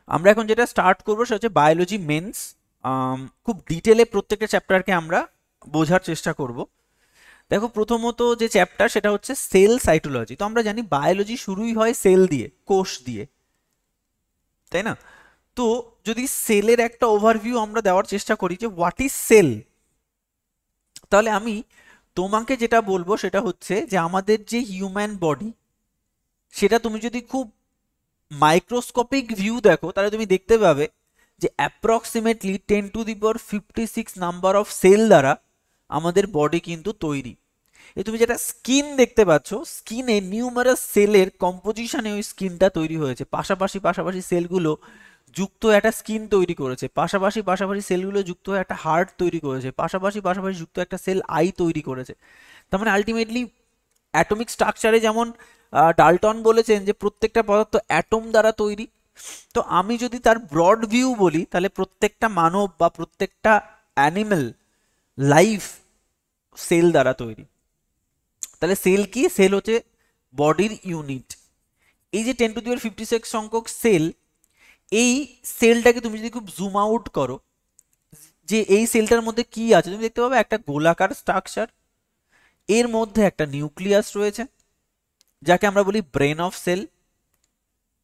আমরা এখন যেটা স্টার্ট করবো সেটা হচ্ছে বায়োলজি মেন্স। খুব ডিটেলে প্রত্যেকটা চ্যাপ্টারকে আমরা বোঝার চেষ্টা করব। দেখো, প্রথমত যে চ্যাপ্টার সেটা হচ্ছে সেল সাইটোলজি। তো আমরা জানি বায়োলজি শুরুই হয় সেল দিয়ে, কোষ দিয়ে, তাই না? তো যদি সেলের একটা ওভারভিউ আমরা দেওয়ার চেষ্টা করি যে হোয়াট ইজ সেল, তাহলে আমি তোমাকে যেটা বলবো সেটা হচ্ছে যে আমাদের যে হিউম্যান বডি, সেটা তুমি যদি খুব মাইক্রোস্কোপিক ভিউ দেখো তাহলে তুমি দেখতে পাবে যে অ্যাপ্রক্সিমেটলি 10⁻56 নাম্বার অফ সেল দ্বারা আমাদের বডি কিন্তু তৈরি। তুমি যেটা স্কিন দেখতে পাচ্ছ, স্কিনে নিউমারাস সেলের কম্পোজিশনে ওই স্কিনটা তৈরি হয়েছে, পাশাপাশি পাশাপাশি সেলগুলো যুক্ত হয়ে একটা স্কিন তৈরি করেছে, পাশাপাশি পাশাপাশি সেলগুলো যুক্ত হয়ে একটা হার্ট তৈরি করেছে, পাশাপাশি পাশাপাশি যুক্ত একটা সেল আই তৈরি করেছে। তার মানে আলটিমেটলি অ্যাটমিক স্ট্রাকচারে যেমন ডাল্টন বলেছেন যে প্রত্যেকটা পদার্থ অ্যাটম দ্বারা তৈরি, তো আমি যদি তার ব্রড ভিউ বলি তাহলে প্রত্যেকটা মানব বা প্রত্যেকটা অ্যানিমেল লাইফ সেল দ্বারা তৈরি। তাহলে সেল কি? সেল হচ্ছে বডির ইউনিট। এই যে 10⁻56 সংখ্যক সেল, এই সেলটাকে তুমি যদি খুব জুম আউট করো যে এই সেলটার মধ্যে কি আছে, তুমি দেখতে পাবে একটা গোলাকার স্ট্রাকচার, এর মধ্যে একটা নিউক্লিয়াস রয়েছে যাকে আমরা বলি ব্রেন অফ সেল।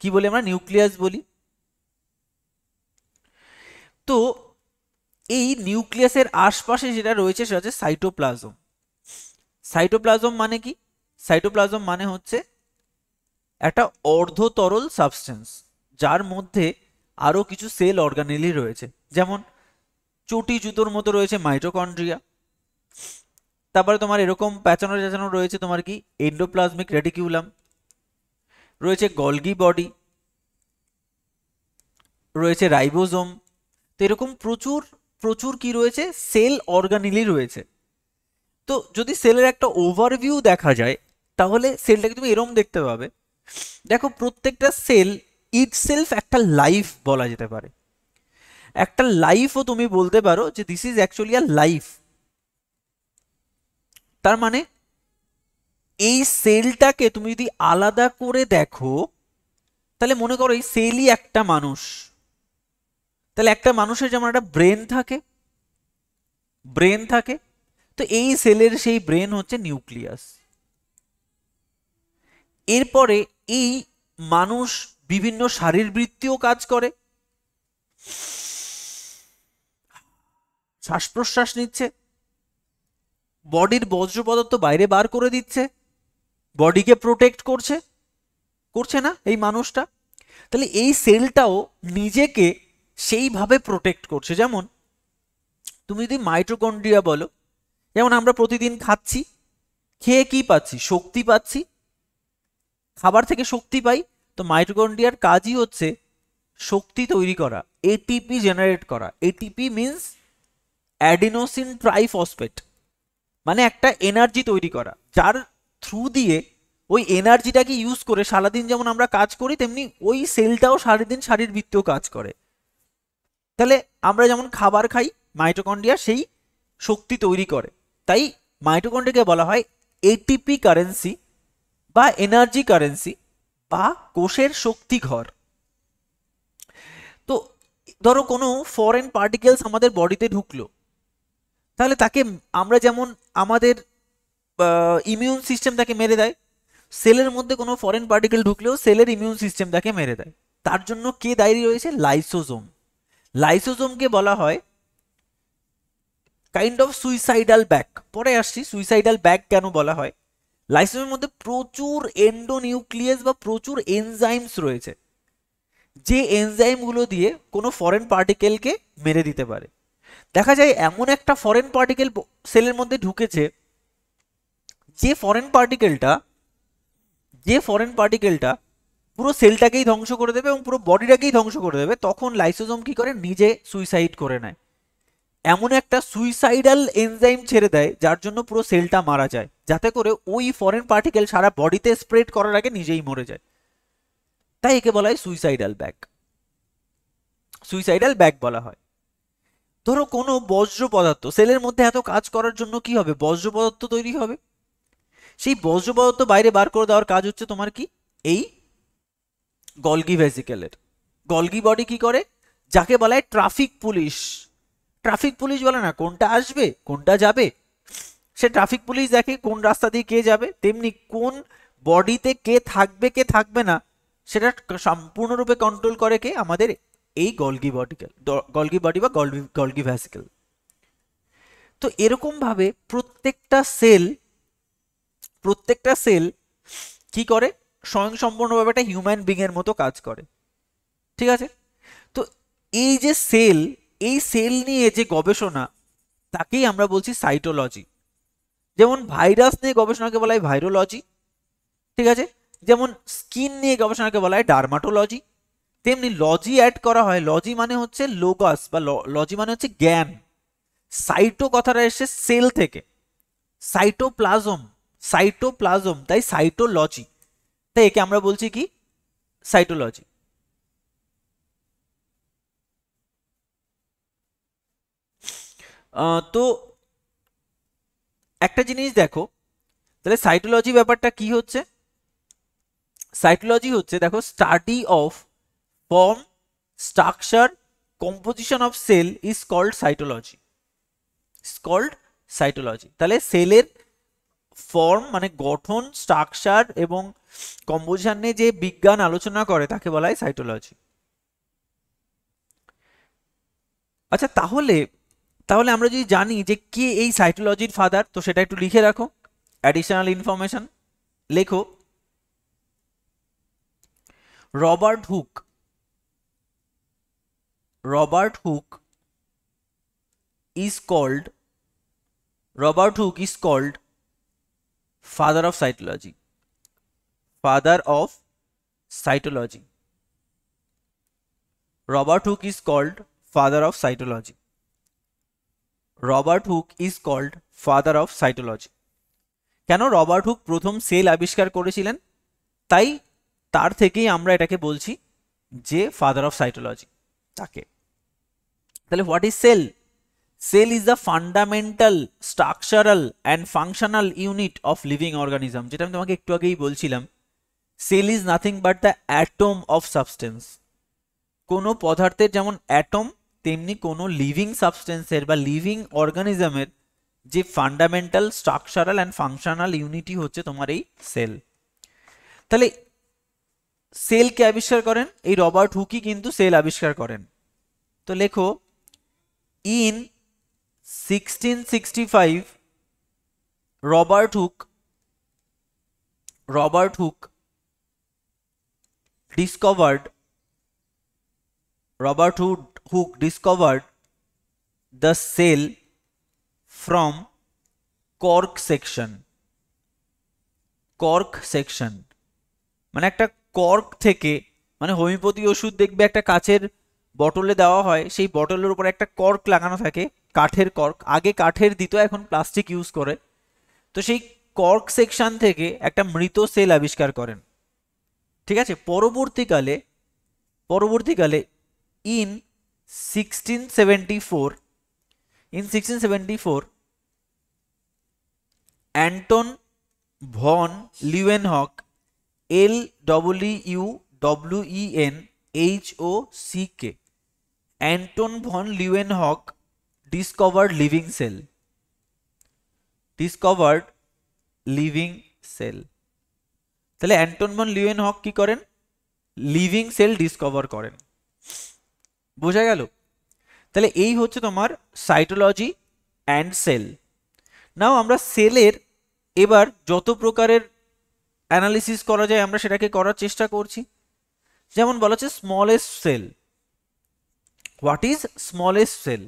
কি বলি আমরা? নিউক্লিয়াস বলি। তো এই নিউক্লিয়াসের আশপাশে যেটা রয়েছে সেটা হচ্ছে সাইটোপ্লাজম। সাইটোপ্লাজম মানে কি? সাইটোপ্লাজম মানে হচ্ছে একটা অর্ধতরল সাবস্টেন্স যার মধ্যে আরো কিছু সেল অর্গানেলি রয়েছে, যেমন চটি জুতোর মতো রয়েছে মাইটোকন্ড্রিয়া। তারপরে তোমার এরকম প্যাঁচানো প্যাঁচানো রয়েছে তোমার কি এন্ডোপ্লাজমিক রেটিকিউলাম, রয়েছে গলগি বডি, রয়েছে রাইবোজোম। তো এরকম প্রচুর প্রচুর কি রয়েছে? সেল অর্গানেলি রয়েছে। তো যদি সেলের একটা ওভারভিউ দেখা যায় তাহলে সেলটাকে তুমি এরকম দেখতে পাবে। দেখো, প্রত্যেকটা সেল ইটসেলফ একটা লাইফ বলা যেতে পারে। একটা লাইফও তুমি বলতে পারো যে this is actually a life. তার মানে এই সেলটাকে তুমি যদি আলাদা করে দেখো তাহলে মনে করো এই সেলই একটা মানুষ। তাহলে একটা মানুষের যেমন একটা ব্রেন থাকে, ব্রেন থাকে, তো এই সেলের সেই ব্রেন হচ্ছে নিউক্লিয়াস। এরপরে এই মানুষ বিভিন্ন শারীরবৃত্তীয় কাজ করে, শ্বাস প্রশ্বাস নিচ্ছে, বডির বজ্র পদার্থ বাইরে বার করে দিচ্ছে, বডিকে প্রোটেক্ট করছে, করছে না এই মানুষটা? তাহলে এই সেলটাও নিজেকে সেইভাবে প্রোটেক্ট করছে। যেমন তুমি যদি মাইটোকন্ড্রিয়া বলো, যেমন আমরা প্রতিদিন খাচ্ছি, খেয়ে কি পাচ্ছি? শক্তি পাচ্ছি, খাবার থেকে শক্তি পাই। তো মাইটোকন্ড্রিয়ার কাজই হচ্ছে শক্তি তৈরি করা, এটিপি জেনারেট করা। এটিপি মিন্স অ্যাডিনোসিন ট্রাইফসফেট, মানে একটা এনার্জি তৈরি করা যার থ্রু দিয়ে ওই এনার্জিটাকে ইউজ করে সারাদিন যেমন আমরা কাজ করি তেমনি ওই সেলটাও সারাদিন শারীরবৃত্তীয় কাজ করে। তাহলে আমরা যেমন খাবার খাই, মাইটোকন্ড্রিয়া সেই শক্তি তৈরি করে। তাই মাইটোকন্ড্রিয়াকে বলা হয় এটিপি কারেন্সি বা এনার্জি কারেন্সি বা কোষের শক্তি ঘর। তো ধরো কোনো ফরেন পার্টিকেলস আমাদের বডিতে ঢুকলো, তাহলে তাকে আমরা যেমন আমাদের ইমিউন সিস্টেম তাকে মেরে দেয়, সেলের মধ্যে কোনো ফরেন পার্টিকেল ঢুকলেও সেলের ইমিউন সিস্টেম তাকে মেরে দেয়। তার জন্য কে দায়ী রয়েছে? লাইসোজোম। লাইসোজোমকে বলা হয় কাইন্ড অফ সুইসাইডাল ব্যাক। পরে আসছি সুইসাইডাল ব্যাক কেন বলা হয়। লাইসোজোমের মধ্যে প্রচুর এন্ডোনিউক্লিয়াস বা প্রচুর এনজাইমস রয়েছে, যে এনজাইমগুলো দিয়ে কোনো ফরেন পার্টিকেলকে মেরে দিতে পারে। দেখা যায় এমন একটা ফরেন পার্টিকেল সেলের মধ্যে ঢুকেছে, যে ফরেন পার্টিকেলটা যে ফরেন পার্টিকেলটা পুরো সেলটাকেই ধ্বংস করে দেবে এবং পুরো বডিটাকেই ধ্বংস করে দেবে। তখন লাইসোজোম কি করে? নিজে সুইসাইড করে নেয়, এমন একটা সুইসাইডাল এনজাইম ছেড়ে দেয় যার জন্য পুরো সেলটা মারা যায়, যাতে করে ওই ফরেন পার্টিকেল সারা বডিতে স্প্রেড করার আগে নিজেই মরে যায়। তাই একে বলা হয় সুইসাইডাল ব্যাক। সুইসাইডাল ব্যাক বলা হয়। ধরো কোনো বজ্র পদার্থ সেলের মধ্যে এত কাজ করার জন্য কি হবে? বজ্র পদার্থ তৈরি হবে। সেই বজ্র পদার্থ বাইরে বার করে দেওয়ার কাজ হচ্ছে তোমার কি? এই গলগি ভেসিকেলের। গলগি বডি কি করে, যাকে বলা হয় ট্রাফিক পুলিশ। ট্রাফিক পুলিশ বলে না কোনটা আসবে কোনটা যাবে, সে ট্রাফিক পুলিশ দেখে কোন রাস্তা দিয়ে কে যাবে, তেমনি কোন বডিতে কে থাকবে কে থাকবে না সেটা সম্পূর্ণরূপে কন্ট্রোল করে কে, আমাদের এই গলগি গলগি বডি বা গলগি ভ্যাসিকল। তো এরকম ভাবে প্রত্যেকটা সেল কি করে, স্বয়ংসম্পূর্ণভাবে একটা হিউম্যান বিং এর মতো কাজ করে। ঠিক আছে, তো এই যে সেল, এই সেল নিয়ে যে গবেষণা তাকেই আমরা বলছি সাইটোলজি। যেমন ভাইরাস নিয়ে গবেষণাকে বলা হয় ভাইরোলজি, ঠিক আছে, যেমন স্কিন নিয়ে গবেষণাকে বলা হয় ডার্মাটোলজি, তেমনি লজি অ্যাড করা হয়। লজি মানে হচ্ছে লোগাস বা লজি মানে হচ্ছে জ্ঞান। সাইটো কথাটা এসে সেল থেকে, সাইটোপ্লাজম তাই সাইটোলজি, তাই একে আমরা বলছি কি সাইটোলজি। তো একটা জিনিস দেখো, তাহলে সাইটোলজি ব্যাপারটা কি হচ্ছে, সাইটোলজি হচ্ছে দেখো study of form, structure, composition of cell is called cytology, তাহলে সেলের ফর্ম মানে গঠন, স্ট্রাকচার এবং কম্পোজিশন নিয়ে যে বিজ্ঞান আলোচনা করে তাকে বলা হয় সাইটোলজি। আচ্ছা, তাহলে তাহলে আমরা যদি জানি যে কে এই সাইটোলজির ফাদার, তো সেটা একটু লিখে রাখো, অ্যাডিশনাল ইনফরমেশন লেখো। Robert Hooke, Robert Hooke is called Robert Hooke is called father of cytology, father of cytology. Robert Hooke is called father of cytology. Robert Hooke is called father of cytology. কেন Robert Hooke প্রথম sell আবিষ্কার করেছিলেন, তাই তার থেকেই আমরা এটাকে বলছি যে ফাদার অফ সাইটোলজি তাকে। তাহলে what is sell? Cell is the fundamental, structural and functional unit of living organism, যেটা আমি তোমাকে একটু আগেই বলছিলাম। Cell is nothing but the atom of substance. কোনো পদার্থের যেমন অ্যাটম, তেমনি কোনো লিভিং সাবস্টেন্সের বা লিভিং অর্গানিজমের যে fundamental, structural and functional unity হচ্ছে তোমার এই সেল। তাহলে সেলকে আবিষ্কার করেন এই রবার্ট হুকই কিন্তু সেল আবিষ্কার করেন। তো লেখো, in 1665 Robert Hooke discovered the cell from cork section মানে একটা কর্ক থেকে, মানে হোমিওপ্যাথি ওষুধ দেখবে একটা কাচের বটলে দেওয়া হয়, সেই বটলের উপর একটা কর্ক লাগানো থাকে, কাঠের কর্ক, আগে কাঠের দিত এখন প্লাস্টিক ইউজ করে, তো সেই কর্ক সেকশন থেকে একটা মৃত সেল আবিষ্কার করেন। ঠিক আছে, পরবর্তীকালে in 1674 Anton van Leeuwenhoek, LWENHOCK, Anton van Leeuwenhoek discovered living cell. তাহলে অ্যান্টন ভন লিউয়েনহক কি করেন? লিভিং সেল ডিসকভার করেন। বোঝা গেল? তাহলে এই হচ্ছে তোমার সাইটোলজি অ্যান্ড সেল। নাও আমরা সেলের এবার যত প্রকারের অ্যানালিসিস করা যায় আমরা সেটাকে করার চেষ্টা করছি। যেমন বলা হচ্ছে smallest cell. What is smallest cell?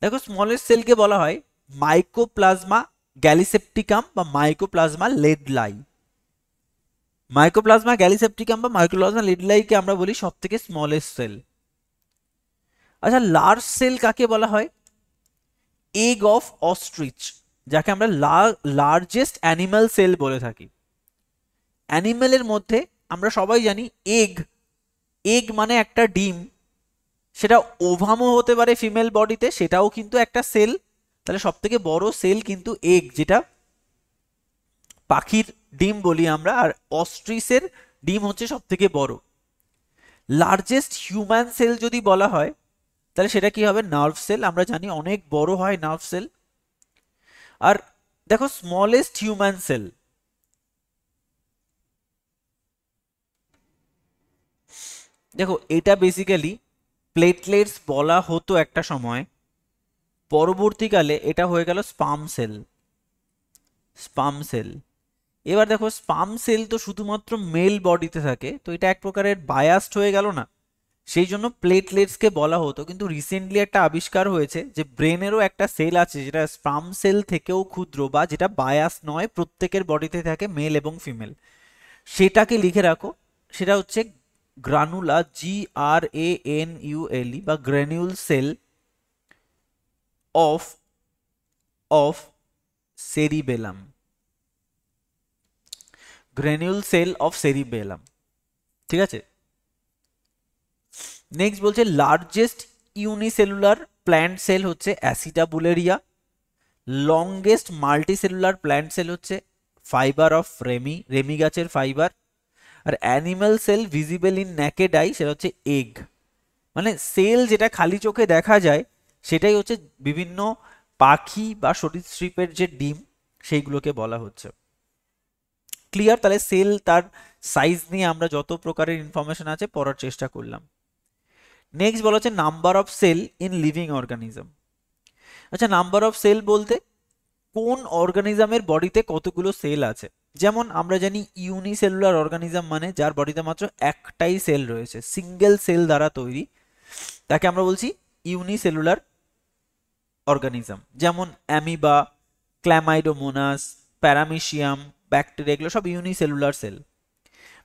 দেখো, স্মলেস্ট সেলকে বলা হয় মাইকোপ্লাজমা গ্যালিসেপ্টিকাম বা মাইকোপ্লাজমা লেডলাই। মাইকোপ্লাজমা গ্যালিসেপ্টিকাম বা মাইকোপ্লাজমা লেডলাইকে আমরা বলি সব থেকে স্মলেস্ট সেল। আচ্ছা, লার্জ সেল কাকে বলা হয়? এগ অফ অস্ট্রিচ, যাকে আমরা লার্জেস্ট অ্যানিম্যাল সেল বলে থাকি। অ্যানিম্যালের মধ্যে আমরা সবাই জানি এগ মানে একটা ডিম, সেটা ওভামও হতে পারে ফিমেল বডিতে, সেটাও কিন্তু একটা সেল। তাহলে সব থেকে বড় সেল কিন্তু এগ, যেটা পাখির ডিম বলি আমরা, আর অস্ট্রিচের ডিম হচ্ছে সব থেকে বড়। লার্জেস্ট হিউম্যান সেল যদি বলা হয় তাহলে সেটা কি হবে? Nerve cell. আমরা জানি অনেক বড় হয় নার্ভ সেল। আর দেখো স্মলেস্ট হিউম্যান সেল, দেখো এটা বেসিক্যালি প্লেটলেটস বলা হতো একটা সময়, পরবর্তীকালে এটা হয়ে গেল স্পাম সেল। Sperm sell. এবার দেখো স্পাম সেল তো শুধুমাত্র মেল বডিতে থাকে, তো এটা এক প্রকারের বায়াসড হয়ে গেল না? সেই জন্য প্লেটলেটসকে বলা হতো। কিন্তু রিসেন্টলি একটা আবিষ্কার হয়েছে যে ব্রেনেরও একটা সেল আছে যেটা স্পাম সেল থেকেও ক্ষুদ্র, বা যেটা বায়াস নয়, প্রত্যেকের বডিতে থাকে মেল এবং ফিমেল। সেটাকে লিখে রাখো, সেটা হচ্ছে গ্রানুলা, GRANULE, বা granule cell of of cerebellum. Granule cell of cerebellum, ঠিক আছে। নেক্সট বলছে লার্জেস্ট ইউনিসেলুলার প্ল্যান্ট সেল হচ্ছে acetabularia. Longest multicellular plant cell হচ্ছে ফাইবার অফ রেমি, রেমি গাছের ফাইবার। আর animal cell visible in naked eye সেটা হচ্ছে এগ। মানে সেল যেটা খালি চোখে দেখা যায় সেটাই হচ্ছে বিভিন্ন পাখি বা সরীসৃপের যে ডিম সেইগুলোকে বলা হচ্ছে। ক্লিয়ার? তাহলে সেল তার সাইজ নিয়ে আমরা যত প্রকারের ইনফরমেশন আছে পড়ার চেষ্টা করলাম। নেক্সট বলা হচ্ছে number of cell in living organism. আচ্ছা, নাম্বার অফ সেল বলতে কোন অর্গানিজমের বডিতে কতগুলো সেল আছে। যেমন আমরা জানি ইউনিসেলুলার অর্গানিজম মানে যার বডিতে মাত্র একটাই সেল রয়েছে, সিঙ্গেল সেল দ্বারা তৈরি, তাকে আমরা বলছি ইউনিসেলুলার অর্গানিজম। যেমন অ্যামিবা, ক্ল্যামাইডোমোনাস, প্যারামিশিয়াম, ব্যাকটেরিয়া, এগুলো সব ইউনিসেলুলার সেল।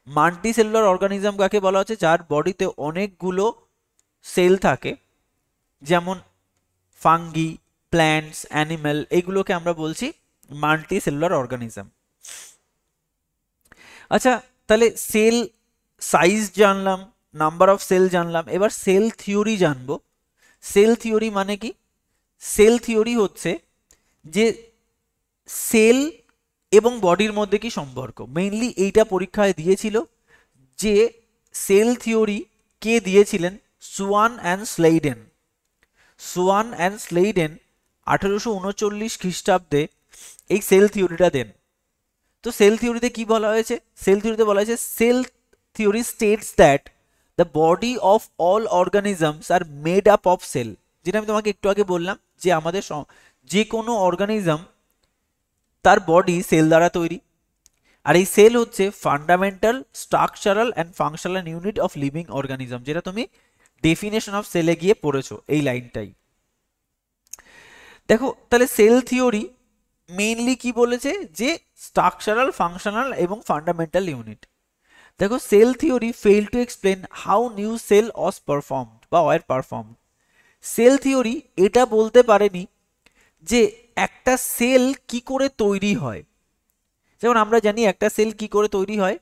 মাল্টিসেলুলার অর্গানিজম কাকে বলা হচ্ছে? যার বডিতে অনেকগুলো সেল থাকে, যেমন ফাঙ্গি, প্ল্যান্টস, অ্যানিম্যাল, এগুলোকে আমরা বলছি মাল্টিসেলুলার অর্গানিজম। আচ্ছা, তাহলে সেল সাইজ জানলাম, নাম্বার অফ সেল জানলাম, এবার সেল থিওরি জানবো। সেল থিওরি মানে কি? সেল থিওরি হচ্ছে যে সেল এবং বডির মধ্যে কি সম্পর্ক। মেইনলি এইটা পরীক্ষায় দিয়েছিল, যে সেল থিওরি কে দিয়েছিলেন? Schwann and Schleiden. Schwann and Schleiden 1839 খ্রিস্টাব্দে এই সেল থিওরিটা দেন। তো সেল থিওরিতে কি বলা হয়েছে? সেল থিওরিতে বলা হয়েছে cell theory states that the body of all organisms are made up of cell. যেটা আমি তোমাকে একটু আগে বললাম যে আমাদের যে কোনো অর্গানিজম তার বডি সেল দ্বারা তৈরি। আর এই সেল হচ্ছে fundamental, structural and functional unit of living organism, যেটা তুমি ডেফিনেশন অফ সেলে গিয়ে পড়েছো এই লাইনটাই। দেখো তাহলে সেল থিওরি মেইনলি কি বলেছে? যে স্ট্রাকচারাল, ফাংশনাল এবং ফান্ডামেন্টাল ইউনিট। দেখো cell theory fail to explain how new cell was performed বা ওয়ার পারফর্মড। সেল থিওরি এটা বলতে পারেনি যে একটা সেল কি করে তৈরি হয়। যেমন আমরা জানি একটা সেল কি করে তৈরি হয়,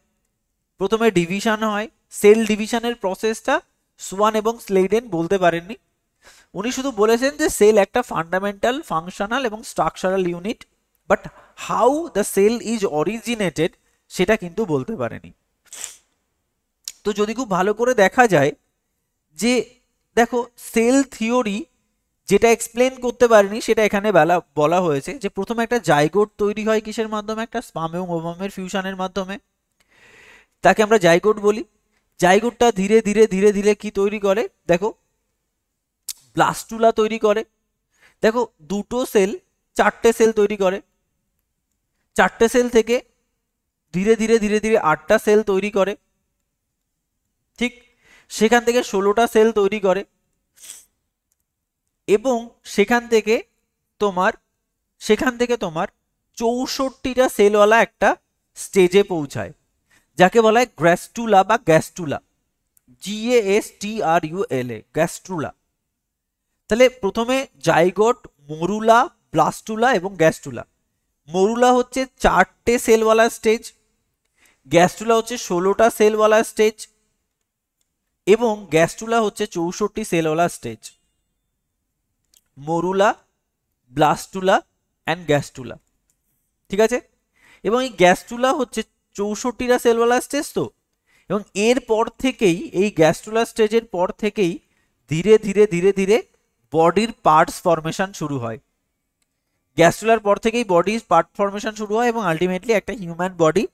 প্রথমে ডিভিশন হয়। সেল ডিভিশনের প্রসেসটা সোয়ান এবং স্লেইডেন বলতে পারেননি। উনি শুধু বলেছেন যে সেল একটা ফান্ডামেন্টাল, ফাংশনাল এবং structural unit, but how the cell is originated সেটা কিন্তু বলতে পারেনি। তো যদি খুব ভালো করে দেখা যায় যে দেখো সেল থিওরি যেটা এক্সপ্লেন করতে পারেনি সেটা এখানে বলা হয়েছে যে প্রথমে একটা জাইগোট তৈরি হয় কিসের মাধ্যমে? একটা স্পার্ম এবং ওভামের ফিউশনের মাধ্যমে, তাকে আমরা জাইগোট বলি। জাইগোটটা ধীরে ধীরে ধীরে ধীরে কি তৈরি করে? দেখো ব্লাস্টুলা তৈরি করে। দেখো দুটো সেল চারটে সেল তৈরি করে, চারটে সেল থেকে ধীরে ধীরে ধীরে ধীরে 8টা সেল তৈরি করে, ঠিক। সেখান থেকে 16টা সেল তৈরি করে, এবং সেখান থেকে তোমার 64টা সেলওয়ালা একটা স্টেজে পৌঁছায়, যাকে বলা হয় গ্যাস্টুলা বা গ্যাস্টুলা, GASTRULA, গ্যাস্ট্রুলা। তাহলে প্রথমে জাইগোট, মরুলা, ব্লাস্টুলা এবং গ্যাস্টুলা। মরুলা হচ্ছে 4টে সেলওয়ালা স্টেজ, গ্যাস্টুলা হচ্ছে 16টা সেলওয়ালা স্টেজ, এবং গ্যাস্টুলা হচ্ছে 64 সেলওয়ালা স্টেজ। মরুলা, ব্লাস্টুলা অ্যান্ড গ্যাস্টুলা, ঠিক আছে। এবং এই গ্যাস্টুলা হচ্ছে 64টা সেলওয়ালা স্টেজ। তো এবং এরপর থেকেই এই গ্যাস্ট্রুলার স্টেজের পর থেকেই ধীরে ধীরে ধীরে ধীরে বডির পার্টস ফর্মেশন শুরু হয়। গ্যাস্ট্রুলার পর থেকেই বডির পার্ট ফর্মেশন শুরু হয় এবং আলটিমেটলি একটা হিউম্যান বডি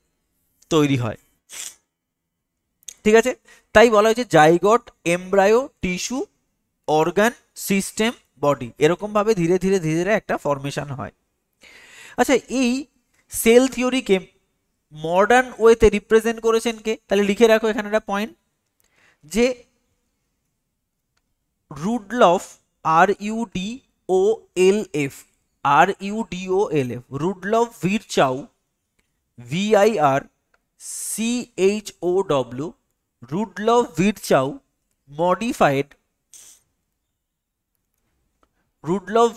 তৈরি হয়। ঠিক আছে, তাই বলা হয়েছে zygote, embryo, tissue, organ, system, body, এরকম ভাবে ধীরে ধীরে ধীরে ধীরে একটা ফর্মেশন হয়। আচ্ছা, এই সেল থিওরিকে মডার্ন ওয়েতে রিপ্রেজেন্ট করেছেন কে? তাহলে লিখে রাখো এখানে একটা পয়েন্ট, যে Rudolf, RUDOLF, RUDOLF, Rudolf Virchow, VIRCHOW, Rudolf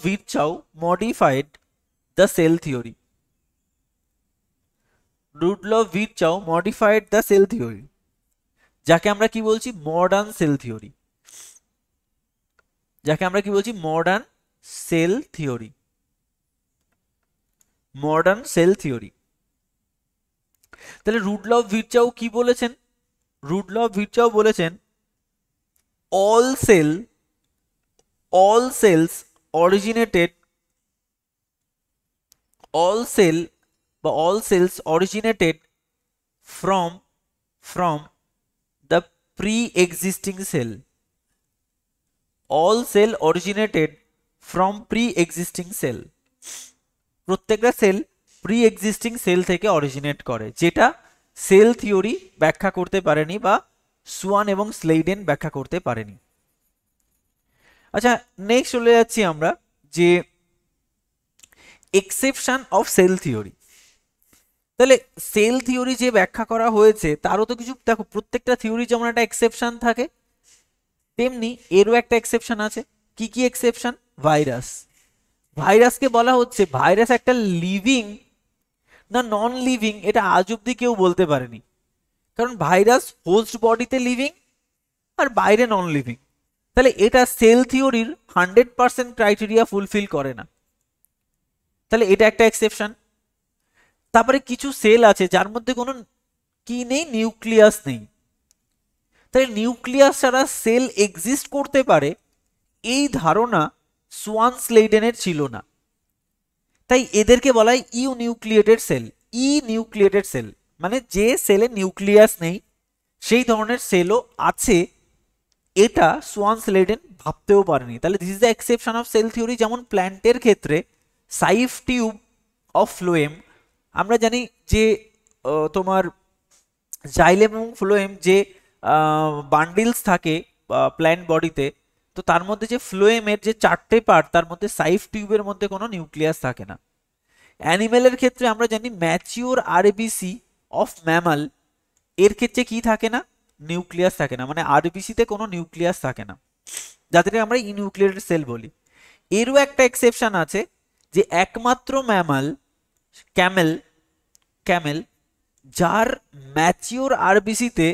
Virchow modified the cell theory. Rudolf Virchow modified the cell theory, যাকে আমরা কি বলছি? মডার্ন সেল থিওরি, যাকে আমরা কি বলছি? Modern cell theory, modern cell theory. তাহলে রুডলফ ভিরচাউ কি বলেছেন? রুডলফ ভিরচাউ বলেছেন all cells originated, all cells originated from the pre-existing cell. All cell originated from pre-existing cell. প্রত্যেকটা সেল প্রি এক্সিস্টিং সেল থেকে অরিজিনেট করে, যেটা সেল থিওরি ব্যাখ্যা করতে পারেনি বা সুয়ান এবং স্লেইডেন ব্যাখ্যা করতে পারেনি। আচ্ছা, নেক্সট চলে যাচ্ছি আমরা যে এক্সেপশন অফ সেল থিওরি। তাহলে সেল থিওরি যে ব্যাখ্যা করা হয়েছে তারও তো কিছু, দেখো প্রত্যেকটা থিওরি যেমন একটা এক্সেপশন থাকে, তেমনি এরও একটা এক্সেপশন আছে। কি কি এক্সেপশন? ভাইরাস, ভাইরাসকে বলা হচ্ছে ভাইরাস একটা লিভিং না নন লিভিং, এটা আজ অব্দি কেউ বলতে পারেনি, কারণ ভাইরাস হোস্ট বডিতে লিভিং আর বাইরে নন লিভিং। তাহলে এটা সেল থিওরির 100% ক্রাইটেরিয়া ফুলফিল করে না, তাহলে এটা একটা এক্সেপশন। তারপরে কিছু সেল আছে যার মধ্যে কোনো কি নেই, নিউক্লিয়াস নেই, তাহলে নিউক্লিয়াস ছাড়া সেল এক্সিস্ট করতে পারে এই ধারণা সোয়ান স্লেইডেনের ছিল না, তাই এদেরকে বলা হয় ইউনিউক্লিয়েটেড সেল। ইনিউক্লিয়েটেড সেল মানে যে সেলে নিউক্লিয়াস নেই সেই ধরনের সেলও আছে, এটা সোয়ান স্লেইডেন ভাবতেও পারেনি। তাহলে this is the exception of cell theory. যেমন প্ল্যান্টের ক্ষেত্রে সাইফ টিউব অফ ফ্লোয়েম, আমরা জানি যে তোমার জাইলেম এবং ফ্লোয়েম যে বান্ডিলস থাকে প্ল্যান্ট বডিতে, তো তার মধ্যে যে ফ্লোয়েমের যে 4টে পার্ট, তার মধ্যে সাইফ টিউবের মধ্যে কোনো নিউক্লিয়াস থাকে না। অ্যানিমেলের ক্ষেত্রে আমরা জানি ম্যাচিওর আরবিসি অফ ম্যামাল, এর ক্ষেত্রে কি থাকে না? নিউক্লিয়াস থাকে না, মানে আরবিসিতে কোনো নিউক্লিয়াস থাকে না, যাদেরকে আমরা ইনিউক্লিয়েটেড সেল বলি। এরও একটা এক্সেপশন আছে, যে একমাত্র ম্যামাল ক্যামেল যার ম্যাচিওর আরবিসিতে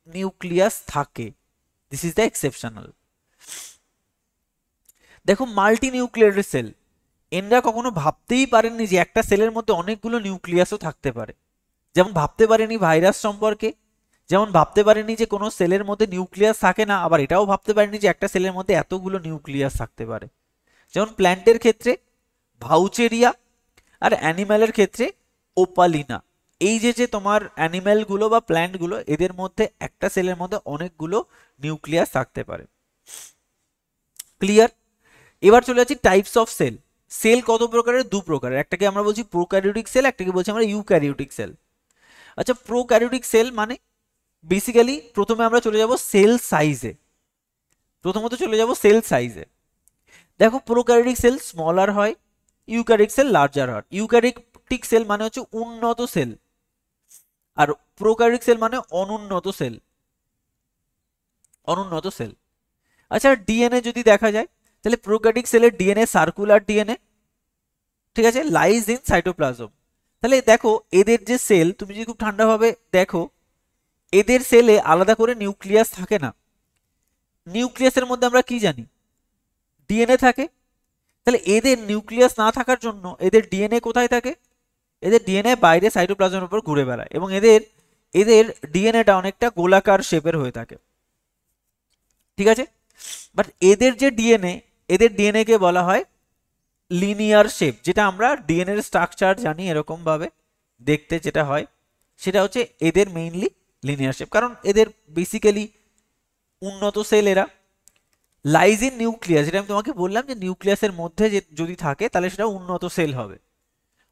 নিউক্লিয়াস থাকে। This is the exceptional. দেখো মাল্টি নিউক্লিয়েটেড সেল, এনরা কখনো ভাবতেই পারেননি যে একটা সেলের মধ্যে অনেকগুলো নিউক্লিয়াসও থাকতে পারে। যেমন ভাবতে পারেনি ভাইরাস সম্পর্কে, যেমন ভাবতে পারেনি যে কোনো সেলের মধ্যে নিউক্লিয়াস থাকে না, আবার এটাও ভাবতে পারেনি যে একটা সেলের মধ্যে এতগুলো নিউক্লিয়াস থাকতে পারে। যেমন প্ল্যান্টের ক্ষেত্রে ভাউচেরিয়া, আর অ্যানিম্যালের ক্ষেত্রে ওপালিনা। এই যে তোমার অ্যানিম্যালগুলো বা প্ল্যান্টগুলো, এদের মধ্যে একটা সেলের মধ্যে অনেকগুলো নিউক্লিয়াস থাকতে পারে। ক্লিয়ার? এবার চলে যাচ্ছি টাইপস অফ সেল। সেল কত প্রকারের? 2 প্রকারের, একটাকে আমরা বলছি প্রোক্যারিওটিক সেল, একটাকে বলছি আমরা ইউক্যারিওটিক সেল। আচ্ছা, প্রোক্যারিওটিক সেল মানে বেসিক্যালি প্রথমে আমরা চলে যাব সেল সাইজে। প্রথমত চলে যাব সেল সাইজে। দেখো প্রোক্যারিওটিক সেল স্মলার হয়, ইউক্যারিওটিক সেল লার্জার হয়। ইউক্যারিওটিক সেল মানে হচ্ছে উন্নত সেল, আর প্রোক্যারিওটিক সেল মানে অনুন্নত সেল। অনুন্নত সেল। আচ্ছা, ডিএনএ যদি দেখা যায়, তাহলে প্রোক্যারিওটিক সেলের ডিএনএ সার্কুলার ডিএনএ, ঠিক আছে, লাইজ ইন সাইটোপ্লাজম। তাহলে দেখো এদের যে সেল, তুমি যদি খুব ঠান্ডাভাবে দেখো, এদের সেলে আলাদা করে নিউক্লিয়াস থাকে না। নিউক্লিয়াসের মধ্যে আমরা কি জানি? ডিএনএ থাকে। তাহলে এদের নিউক্লিয়াস না থাকার জন্য এদের ডিএনএ কোথায় থাকে? এদের ডিএনএ বাইরে সাইটোপ্লাজমের উপর ঘুরে বেড়ায়, এবং এদের এদের ডিএনএটা অনেকটা গোলাকার শেপের হয়ে থাকে, ঠিক আছে। বাট এদের ডিএনএ কে বলা হয় লিনিয়ার শেপ, যেটা আমরা ডিএনএ এর স্ট্রাকচার জানি এরকম ভাবে দেখতে যেটা হয়, সেটা হচ্ছে এদের মেইনলি লিনিয়ার শেপ, কারণ এদের বেসিক্যালি উন্নত সেল এরা। লাইজ ইন নিউক্লিয়াস, যেটা আমি তোমাকে বললাম যে নিউক্লিয়াসের মধ্যে যদি থাকে তাহলে সেটা উন্নত সেল হবে।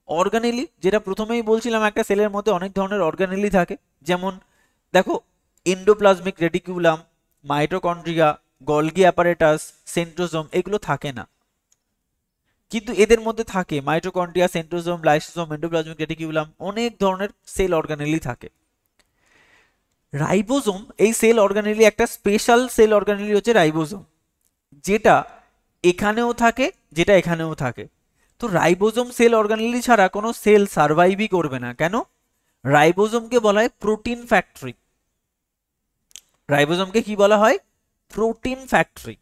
অর্গানেলি, যেটা প্রথমেই বলছিলাম একটা সেলের মধ্যে অনেক ধরনের অর্গানেলি থাকে, যেমন দেখো endoplasmic reticulum, mitochondria, Golgi apparatus, centrosome, এগুলো থাকে না, কিন্তু এদের মধ্যে থাকে mitochondria, centrosome, lysosome, endoplasmic reticulum, অনেক ধরনের সেল অর্গানেলি থাকে। রাইবোজোম এই সেল অর্গানেলি একটা স্পেশাল সেল অর্গানেলি হচ্ছে রাইবোজোম, যেটা এখানেও থাকে, যেটা এখানেও থাকে। তো রাইবোজোম সেল অর্গানেলি ছাড়া কোনো সেল সার্ভাইভই করবে না। কেন? রাইবোজোমকে বলা হয় প্রোটিন ফ্যাক্টরি। রাইবোজোমকে কি বলা হয়? Protein factory.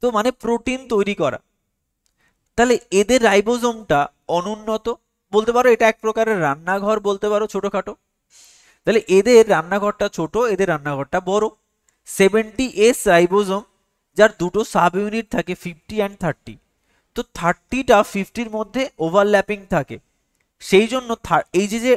তো মানে প্রোটিন তৈরি করা। তাহলে এদের রাইবোজোমটা অনুন্নত, বলতে পারো এটা এক প্রকারের রান্নাঘর বলতে পারো, ছোটখাটো। তাহলে এদের রান্নাঘরটা ছোট, এদের রান্নাঘরটা বড়। 70S রাইবোজোম, যার দুটো সাব ইউনিট থাকে 50 অ্যান্ড 30। তো 30টা 50-র মধ্যে ওভারল্যাপিং থাকে, সেই জন্য এই যে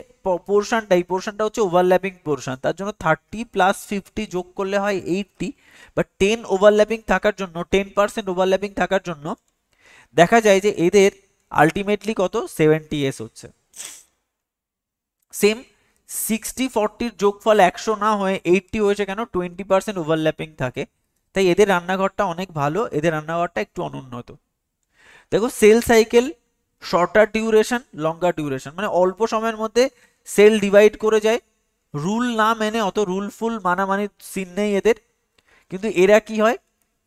পোর্শনটা, এই পোর্শনটা হচ্ছে ওভারল্যাপিং পোর্শন, তার জন্য 30 + 50 যোগ করলে হয় 80। বাট 10 ওভারল্যাপিং থাকার জন্য, 10% ওভারল্যাপিং থাকার জন্য দেখা যায় যে এদের আলটিমেটলি কত 70S হচ্ছে। সেম 60-40-র যোগফল 100 না হয়ে 80 হয়েছে কেন? 20% ওভারল্যাপিং থাকে, তাই এদের রান্নাঘরটা অনেক ভালো, এদের রান্নাঘরটা একটু অনুন্নত। দেখো সেল সাইকেল, শর্টার ডিউরেশন, লঙ্গার ডিউরেশন, মানে অল্প সময়ের মধ্যে সেল ডিভাইড করে যায়, রুল না মেনে, অত রুলফুল মানামানির সিন নেই এদের। কিন্তু এরা কি হয়,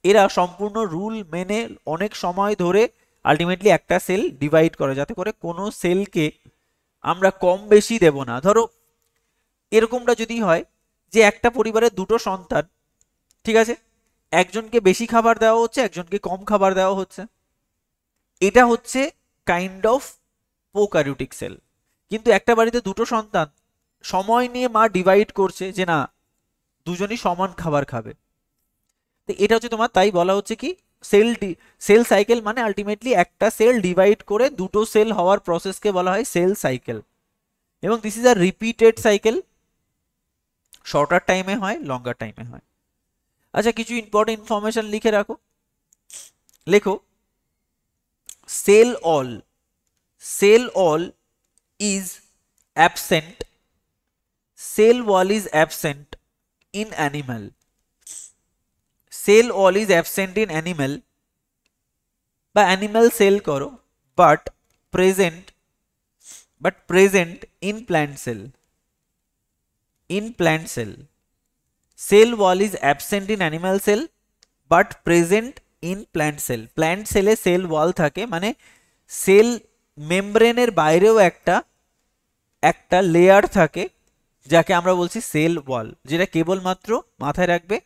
এরা সম্পূর্ণ রুল মেনে অনেক সময় ধরে আলটিমেটলি একটা সেল ডিভাইড করে, যাতে করে কোনো সেলকে আমরা কম বেশি দেব না। ধরো এরকমটা যদি হয় যে একটা পরিবারের দুটো সন্তান, ঠিক আছে, একজনকে বেশি খাবার দেওয়া হচ্ছে, একজনকে কম খাবার দেওয়া হচ্ছে, এটা হচ্ছে কাইন্ড অফ প্রোক্যারিওটিক সেল। কিন্তু একটা বাড়িতে দুটো সন্তান, সময় নিয়ে মা ডিভাইড করছে যে না দুজনই সমান খাবার খাবে, তো এটা হচ্ছে তোমার, তাই বলা হচ্ছে কি সেল সাইকেল, মানে আলটিমেটলি একটা সেল ডিভাইড করে দুটো সেল হওয়ার প্রসেসকে বলা হয় সেল সাইকেল। এবং this is a repeated cycle, shorter টাইমে হয়, লঙ্গার টাইমে হয়। আচ্ছা, কিছু ইম্পর্টেন্ট ইনফরমেশন লিখে রাখো। লেখো cell wall is absent, cell wall is absent in animal. Cell wall is absent in animal বা animal cell করো, but present in plant cell. In plant cell cell wall is absent in animal cell but present in plant cell. Plant cell A cell wall থাকে, মানে sell মেমব্রেনের বাইরেও একটা layer থাকে যাকে আমরা বলছি সেল ওয়াল, যেটা কেবলমাত্র মাথায় রাখবে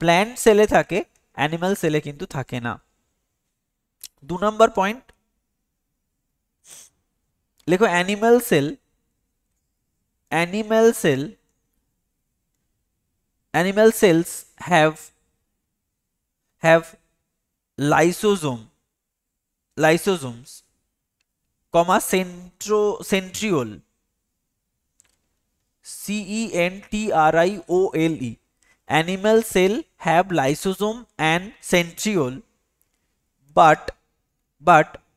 প্ল্যান্ট সেলে থাকে, অ্যানিমাল সেলে কিন্তু থাকে না। 2 নম্বর পয়েন্ট লেখো animal cells have lysosomes, centriole, centriole. Animal cell have lysosome and centriole, but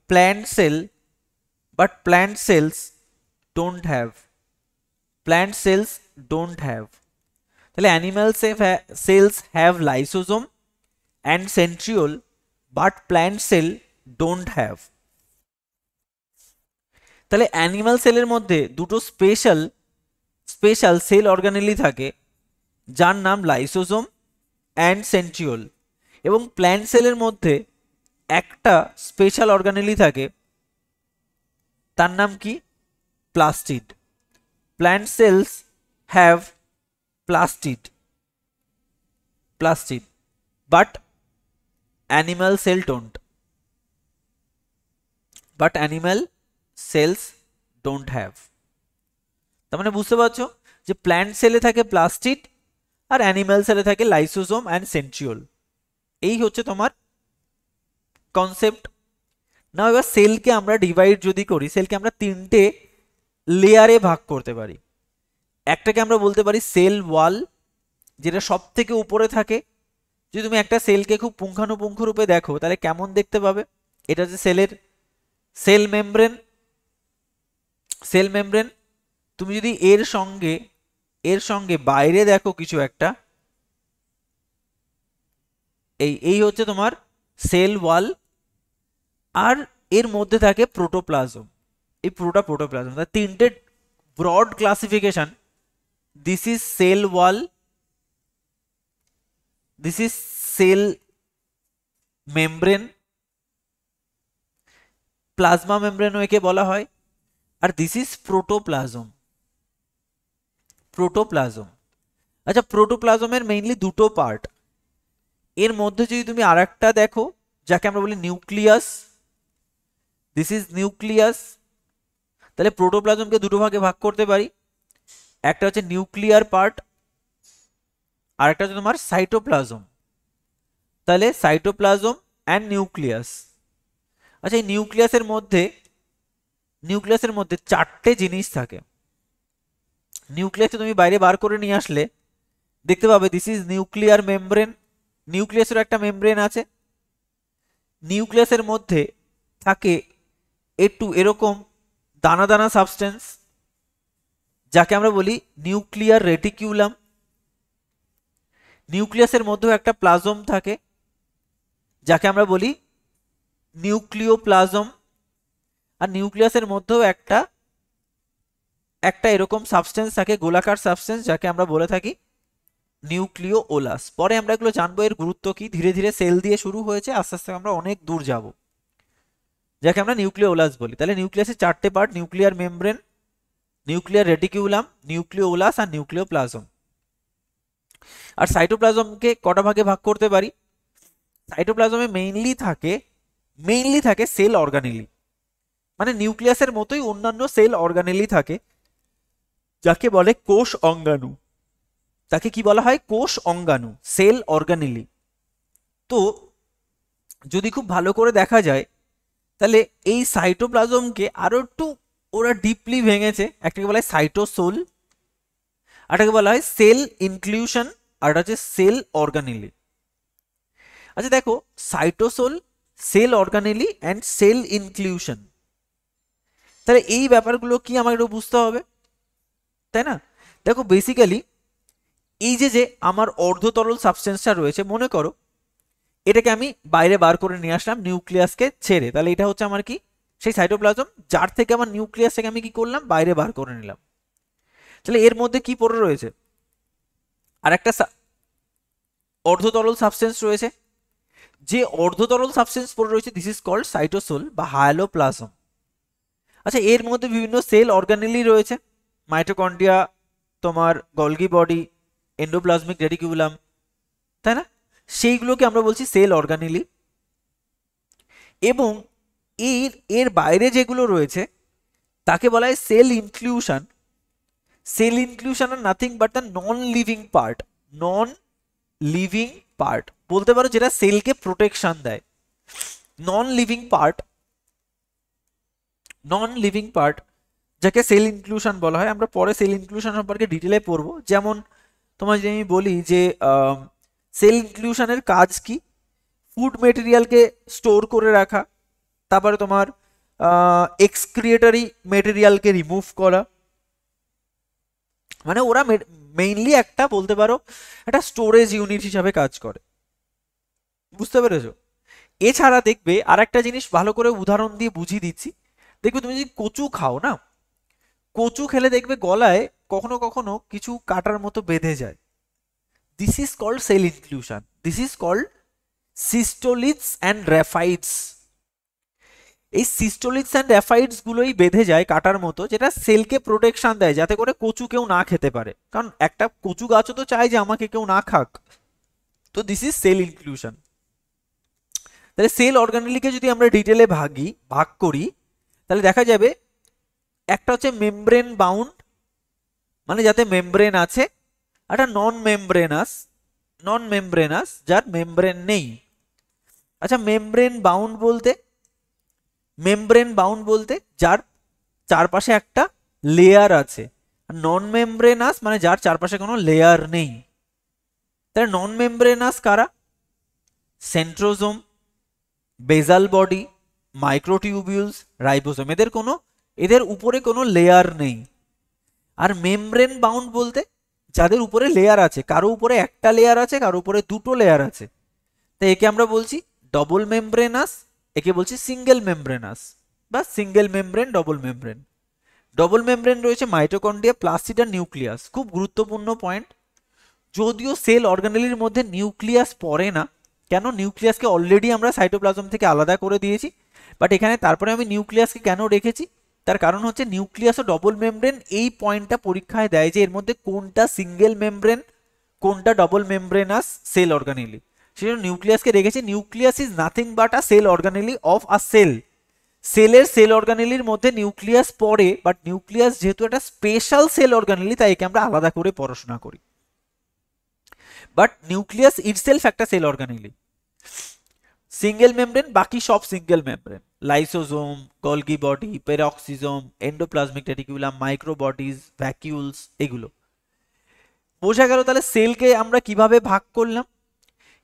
plant cells don't have. তাহলে animal cells have lysosome and centriole, but plant cell don't have. তাহলে animal সেলের মধ্যে দুটো special cell organelle থাকে, যার নাম lysosome and centriole. এবং plant সেলের মধ্যে একটা স্পেশাল অর্গানেলি থাকে, তার নাম কি? Plastid. Plant cells have plastid, but animal cell don't. Cells don't have. তার মানে বুঝতে পারছো যে প্ল্যান্ট সেলে থাকে প্লাস্টিড আর অ্যানিম্যাল সেলে থাকে লাইসোসোম অ্যান্ড সেন্ট্রিওল। এই হচ্ছে তোমার কনসেপ্ট। না এবার সেলকে আমরা ডিভাইড যদি করি, সেলকে আমরা তিনটে লেয়ারে ভাগ করতে পারি। একটাকে আমরা বলতে পারি সেল ওয়াল, যেটা সব থেকে উপরে থাকে। যদি তুমি একটা সেলকে খুব পুঙ্খানুপুঙ্খ রূপে দেখো তাহলে কেমন দেখতে পাবে, এটা হচ্ছে সেলের সেল মেমব্রেন। সেল মেমব্রেন তুমি যদি এর সঙ্গে বাইরে দেখো কিছু একটা, এই হচ্ছে তোমার সেল ওয়াল। আর এর মধ্যে থাকে প্রোটোপ্লাজম। এই প্রোটোপ্লাজম, তিনটে broad classification. This is cell wall, this is cell membrane, plasma মেমব্রেনও একে বলা হয়, আর দিস ইজ প্রোটোপ্লাজম। প্রোটোপ্লাজম, আচ্ছা প্রোটোপ্লাজমের মেইনলি দুটো পার্ট। এর মধ্যে যদি তুমি আরেকটা দেখো যাকে আমরা বলি নিউক্লিয়াস, দিস ইজ নিউক্লিয়াস। তাহলে প্রোটোপ্লাজমকে দুটো ভাগে ভাগ করতে পারি, একটা হচ্ছে নিউক্লিয়ার পার্ট আর একটা হচ্ছে তোমার সাইটোপ্লাজম। তাহলে সাইটোপ্লাজম অ্যান্ড নিউক্লিয়াস। আচ্ছা এই নিউক্লিয়াসের মধ্যে চারটে জিনিস থাকে। নিউক্লিয়াসকে তুমি বাইরে বার করে নিয়ে আসলে দেখতে পাবে দিস ইজ নিউক্লিয়ার মেমব্রেন। নিউক্লিয়াসের একটা মেমব্রেন আছে। নিউক্লিয়াসের মধ্যে থাকে একটু এরকম দানা দানা সাবস্টেন্স যাকে আমরা বলি নিউক্লিয়ার রেটিকিউলাম। নিউক্লিয়াসের মধ্যেও একটা প্লাজম থাকে যাকে আমরা বলি নিউক্লিওপ্লাজম। আর নিউক্লিয়াসের মধ্যেও একটা এরকম সাবস্টেন্স থাকে, গোলাকার সাবস্টেন্স, যাকে আমরা বলে থাকি নিউক্লিওওলাস। পরে আমরা এগুলো জানবো এর গুরুত্ব কি। ধীরে ধীরে সেল দিয়ে শুরু হয়েছে, আস্তে আস্তে আমরা অনেক দূর যাব, যাকে আমরা নিউক্লিওওলাস বলি। তাহলে নিউক্লিয়াসের চারটে part, nuclear membrane, nuclear reticulum, nucleolus আর নিউক্লিওপ্লাজম। আর সাইটোপ্লাজমকে কটা ভাগে ভাগ করতে পারি? সাইটোপ্লাজমে মেইনলি থাকে সেল অর্গানেলি, মানে নিউক্লিয়াসের মতোই অন্যান্য সেল অর্গানেলি থাকে, যাকে বলে কোষ অঙ্গাণু। তাকে কি বলা হয়? কোষ অঙ্গাণু, সেল অর্গানেলি। তো যদি খুব ভালো করে দেখা যায় তাহলে এই সাইটোপ্লাজমকে আরো একটু ওরা ডিপলি ভেঙেছে। একটাকে বলা হয় সাইটোসোল, আরেকটাকে বলা হয় সেল ইনক্লুশন, আর এটা হচ্ছে সেল অর্গানেলি। আচ্ছা দেখো, cytosol, cell organelle and cell inclusion, তাহলে এই ব্যাপারগুলো কি আমাকে একটু বুঝতে হবে, তাই না? দেখো বেসিক্যালি এই যে আমার অর্ধতরল সাবস্টেন্সটা রয়েছে, মনে করো এটাকে আমি বাইরে বার করে নিয়ে আসলাম নিউক্লিয়াসকে ছেড়ে, তাহলে এটা হচ্ছে আমার কি সেই সাইটোপ্লাজম, যার থেকে আমার নিউক্লিয়াসটাকে আমি কি করলাম বাইরে বার করে নিলাম। তাহলে এর মধ্যে কি পড়ে রয়েছে? আর একটা অর্ধতরল সাবস্টেন্স রয়েছে। যে অর্ধতরল সাবস্টেন্স পড়ে রয়েছে দিস ইজ কল্ড সাইটোসোল বা হায়ালোপ্লাজম। আচ্ছা এর মধ্যে বিভিন্ন সেল অর্গানেলি রয়েছে, মাইটোকন্ড্রিয়া, তোমার গলগি বডি, এন্ডোপ্লাজমিক রেটিকিউলাম, তাই না? সেইগুলোকে আমরা বলছি সেল অর্গানেলি। এবং এর বাইরে যেগুলো রয়েছে তাকে বলা হয় cell inclusion. Cell inclusion are nothing but the non living part বলতে পারো, যেটা সেলকে প্রোটেকশন দেয়। নন লিভিং পার্ট যাকে সেল ইনক্লুশন বলা হয়। আমরা পরে সেল ইনক্লুশন সম্পর্কে ডিটেলে পড়বো। যেমন তোমার যদি আমি বলি যে সেল ইনক্লুশনের কাজ কি, ফুড মেটেরিয়ালকে স্টোর করে রাখা, তারপরে তোমার এক্সক্রিয়েটরি মেটেরিয়ালকে রিমুভ করা, মানে ওরা মেইনলি একটা বলতে পারো একটা স্টোরেজ ইউনিট হিসাবে কাজ করে। বুঝতে পেরেছো? এছাড়া দেখবে আর একটা জিনিস ভালো করে উদাহরণ দিয়ে বুঝিয়ে দিচ্ছি। দেখবে তুমি যদি কচু খাও না, কচু খেলে দেখবে গলায় কখনো কখনো কিছু কাটার মতো বেঁধে যায়। This is called cell inclusion, this is called cystoliths and raphides. এই সিস্টোলিথস অ্যান্ড র্যাফাইডস গুলোই বেঁধে যায় কাটার মতো, যেটা সেলকে প্রোটেকশন দেয় যাতে করে কচু কেউ না খেতে পারে। কারণ একটা কচু গাছও তো চায় যে আমাকে কেউ না খাক। তো দিস ইজ সেল ইনক্লুশন। তাহলে সেল অর্গানেলিকে যদি আমরা ডিটেলে ভাগ করি তাহলে দেখা যাবে একটা হচ্ছে মেমব্রেন বাউন্ড, মানে যাতে মেমব্রেন আছে, একটা নন মেমব্রেনাস যার মেমব্রেন নেই। আচ্ছা, মেমব্রেন বাউন্ড বলতে যার চারপাশে একটা লেয়ার আছে। নন মেমব্রেনাস মানে যার চারপাশে কোনো লেয়ার নেই। তাহলে নন মেমব্রেনাস কারা? সেন্ট্রোজোম, বেজাল বডি, মাইক্রোটিউবিউলস, রাইবোসোম, এদের উপরে কোনো লেয়ার নেই। আর মেমব্রেন বাউন্ড বলতে যাদের উপরে লেয়ার আছে, কারো উপরে একটা লেয়ার আছে, কারো উপরে দুটো লেয়ার আছে। তাই একে আমরা বলছি ডবল মেমব্রেনাস, একে বলছি সিঙ্গেল মেমব্রেনাস বা single membrane, double membrane. Double membrane রয়েছে মাইটোকন্ড্রিয়া, প্লাস্টিড আর নিউক্লিয়াস। খুব গুরুত্বপূর্ণ পয়েন্ট, যদিও সেল অর্গানেলির মধ্যে নিউক্লিয়াস পড়ে না, কেন? নিউক্লিয়াসকে অলরেডি আমরা সাইটোপ্লাজম থেকে আলাদা করে দিয়েছি। বাট এখানে তারপরে আমি নিউক্লিয়াসকে কেন রেখেছি, তার কারণ হচ্ছে নিউক্লিয়াস ও ডবল মেমব্রেন, এই পয়েন্টটা পরীক্ষায় দেয় যে এর মধ্যে কোনটা সিঙ্গেল মেমব্রেন, কোনটা ডবল মেমব্রেনাস সেল অর্গানেলি। সেজন্য নিউক্লিয়াসকে রেখেছি। Nucleus is nothing but a cell organelle of a cell. সেলের সেল অর্গানেলির মধ্যে নিউক্লিয়াস পড়ে, বাট নিউক্লিয়াস যেহেতু একটা স্পেশাল সেল অর্গানেলি, তাই একে আমরা আলাদা করে পড়াশোনা করি। বাট নিউক্লিয়াস ইটসেলফ একটা সেল অর্গানেলি। সিঙ্গেল মেমব্রেন, বাকি সব single membrane, lysosome, Golgi body, peroxisome, endoplasmic reticulum, microbodies, vacuoles, এগুলো বোঝা গেল। তাহলে সেলকে আমরা কিভাবে ভাগ করলাম।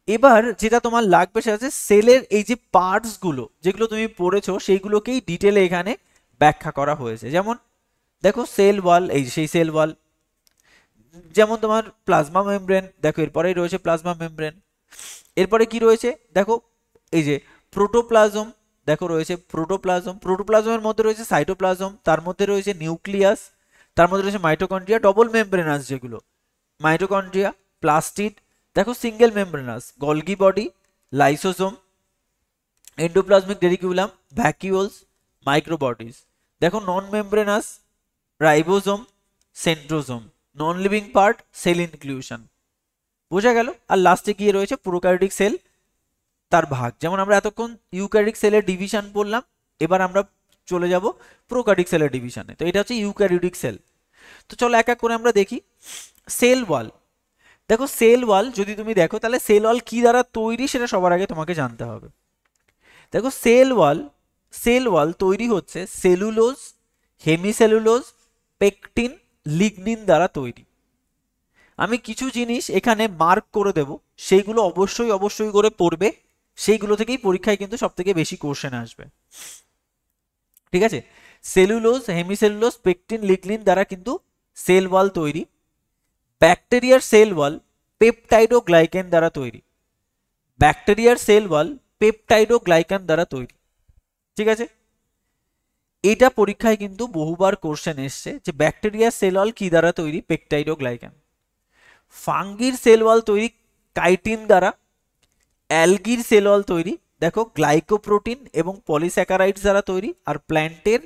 এবার যেটা তোমার লাগবে সেটা হচ্ছে সেলের এই যে পার্টস গুলো যেগুলো তুমি পড়েছো, সেইগুলোকেই ডিটেলে এখানে ব্যাখ্যা করা হয়েছে। যেমন দেখো সেল ওয়াল, এই সেই সেল ওয়াল। যেমন তোমার প্লাজমা মেমব্রেন, দেখো এরপরেই রয়েছে প্লাজমা মেমব্রেন। এরপরে কি রয়েছে দেখো, এই যে প্রোটোপ্লাজম, দেখো রয়েছে প্রোটোপ্লাজম। প্রোটোপ্লাজমের মধ্যে রয়েছে সাইটোপ্লাজম, তার মধ্যে রয়েছে নিউক্লিয়াস, তার মধ্যে রয়েছে মাইটোকন্ড্রিয়া, ডবল মেমব্রেনাস যেগুলো মাইটোকন্ড্রিয়া, প্লাস্টিড। দেখো single membranous Golgi body, lysosome, endoplasmic reticulum, vacuoles, microbodies. দেখো non membranous ribosome, centrosome. Non living part cell inclusion. বোঝা গেল। আর লাস্টে গিয়ে রয়েছে প্রোক্যারিওটিক সেল, তার ভাগ। যেমন আমরা এতক্ষণ ইউক্যারিওটিক সেলের ডিভিশন বললাম, এবার আমরা চলে যাব প্রোক্যারিওটিক সেলের ডিভিশনে। তো এটা হচ্ছে ইউক্যারিওটিক সেল। তো চলো এক এক করে আমরা দেখি। সেল ওয়াল, দেখো সেল ওয়াল যদি তুমি দেখো, তাহলে সেল ওয়াল কি দ্বারা তৈরি সেটা সবার আগে তোমাকে জানতে হবে। দেখো সেল ওয়াল তৈরি হচ্ছে সেলুলোজ, হেমিসেলুলোজ, পেকটিন, লিগনিন দ্বারা তৈরি। আমি কিছু জিনিস এখানে মার্ক করে দেব, সেইগুলো অবশ্যই করে পড়বে। সেইগুলো থেকেই পরীক্ষায় কিন্তু সব থেকে বেশি কোশ্চেন আসবে। ঠিক আছে, সেলুলোজ, হেমিসেলুলোজ, পেকটিন, লিগনিন দ্বারা কিন্তু সেল ওয়াল তৈরি। ব্যাকটেরিয়ার সেল ওয়াল পেপটাইডোগ্লাইকেন দ্বারা তৈরি। ব্যাকটেরিয়ার সেল ওয়াল পেপটাইডোগ্লাইকান দ্বারা তৈরি। ঠিক আছে, এটা পরীক্ষায় কিন্তু বহুবার কোশ্চেন এসছে যে ব্যাকটেরিয়ার সেল ওয়াল কি দ্বারা তৈরি, পেপটাইডোগ্লাইকান। ফাঙ্গির সেল ওয়াল তৈরি কাইটিন দ্বারা। অ্যালগির সেল ওয়াল তৈরি দেখো গ্লাইকোপ্রোটিন এবং পলিস্যাকারাইডস দ্বারা তৈরি। আর প্ল্যান্টের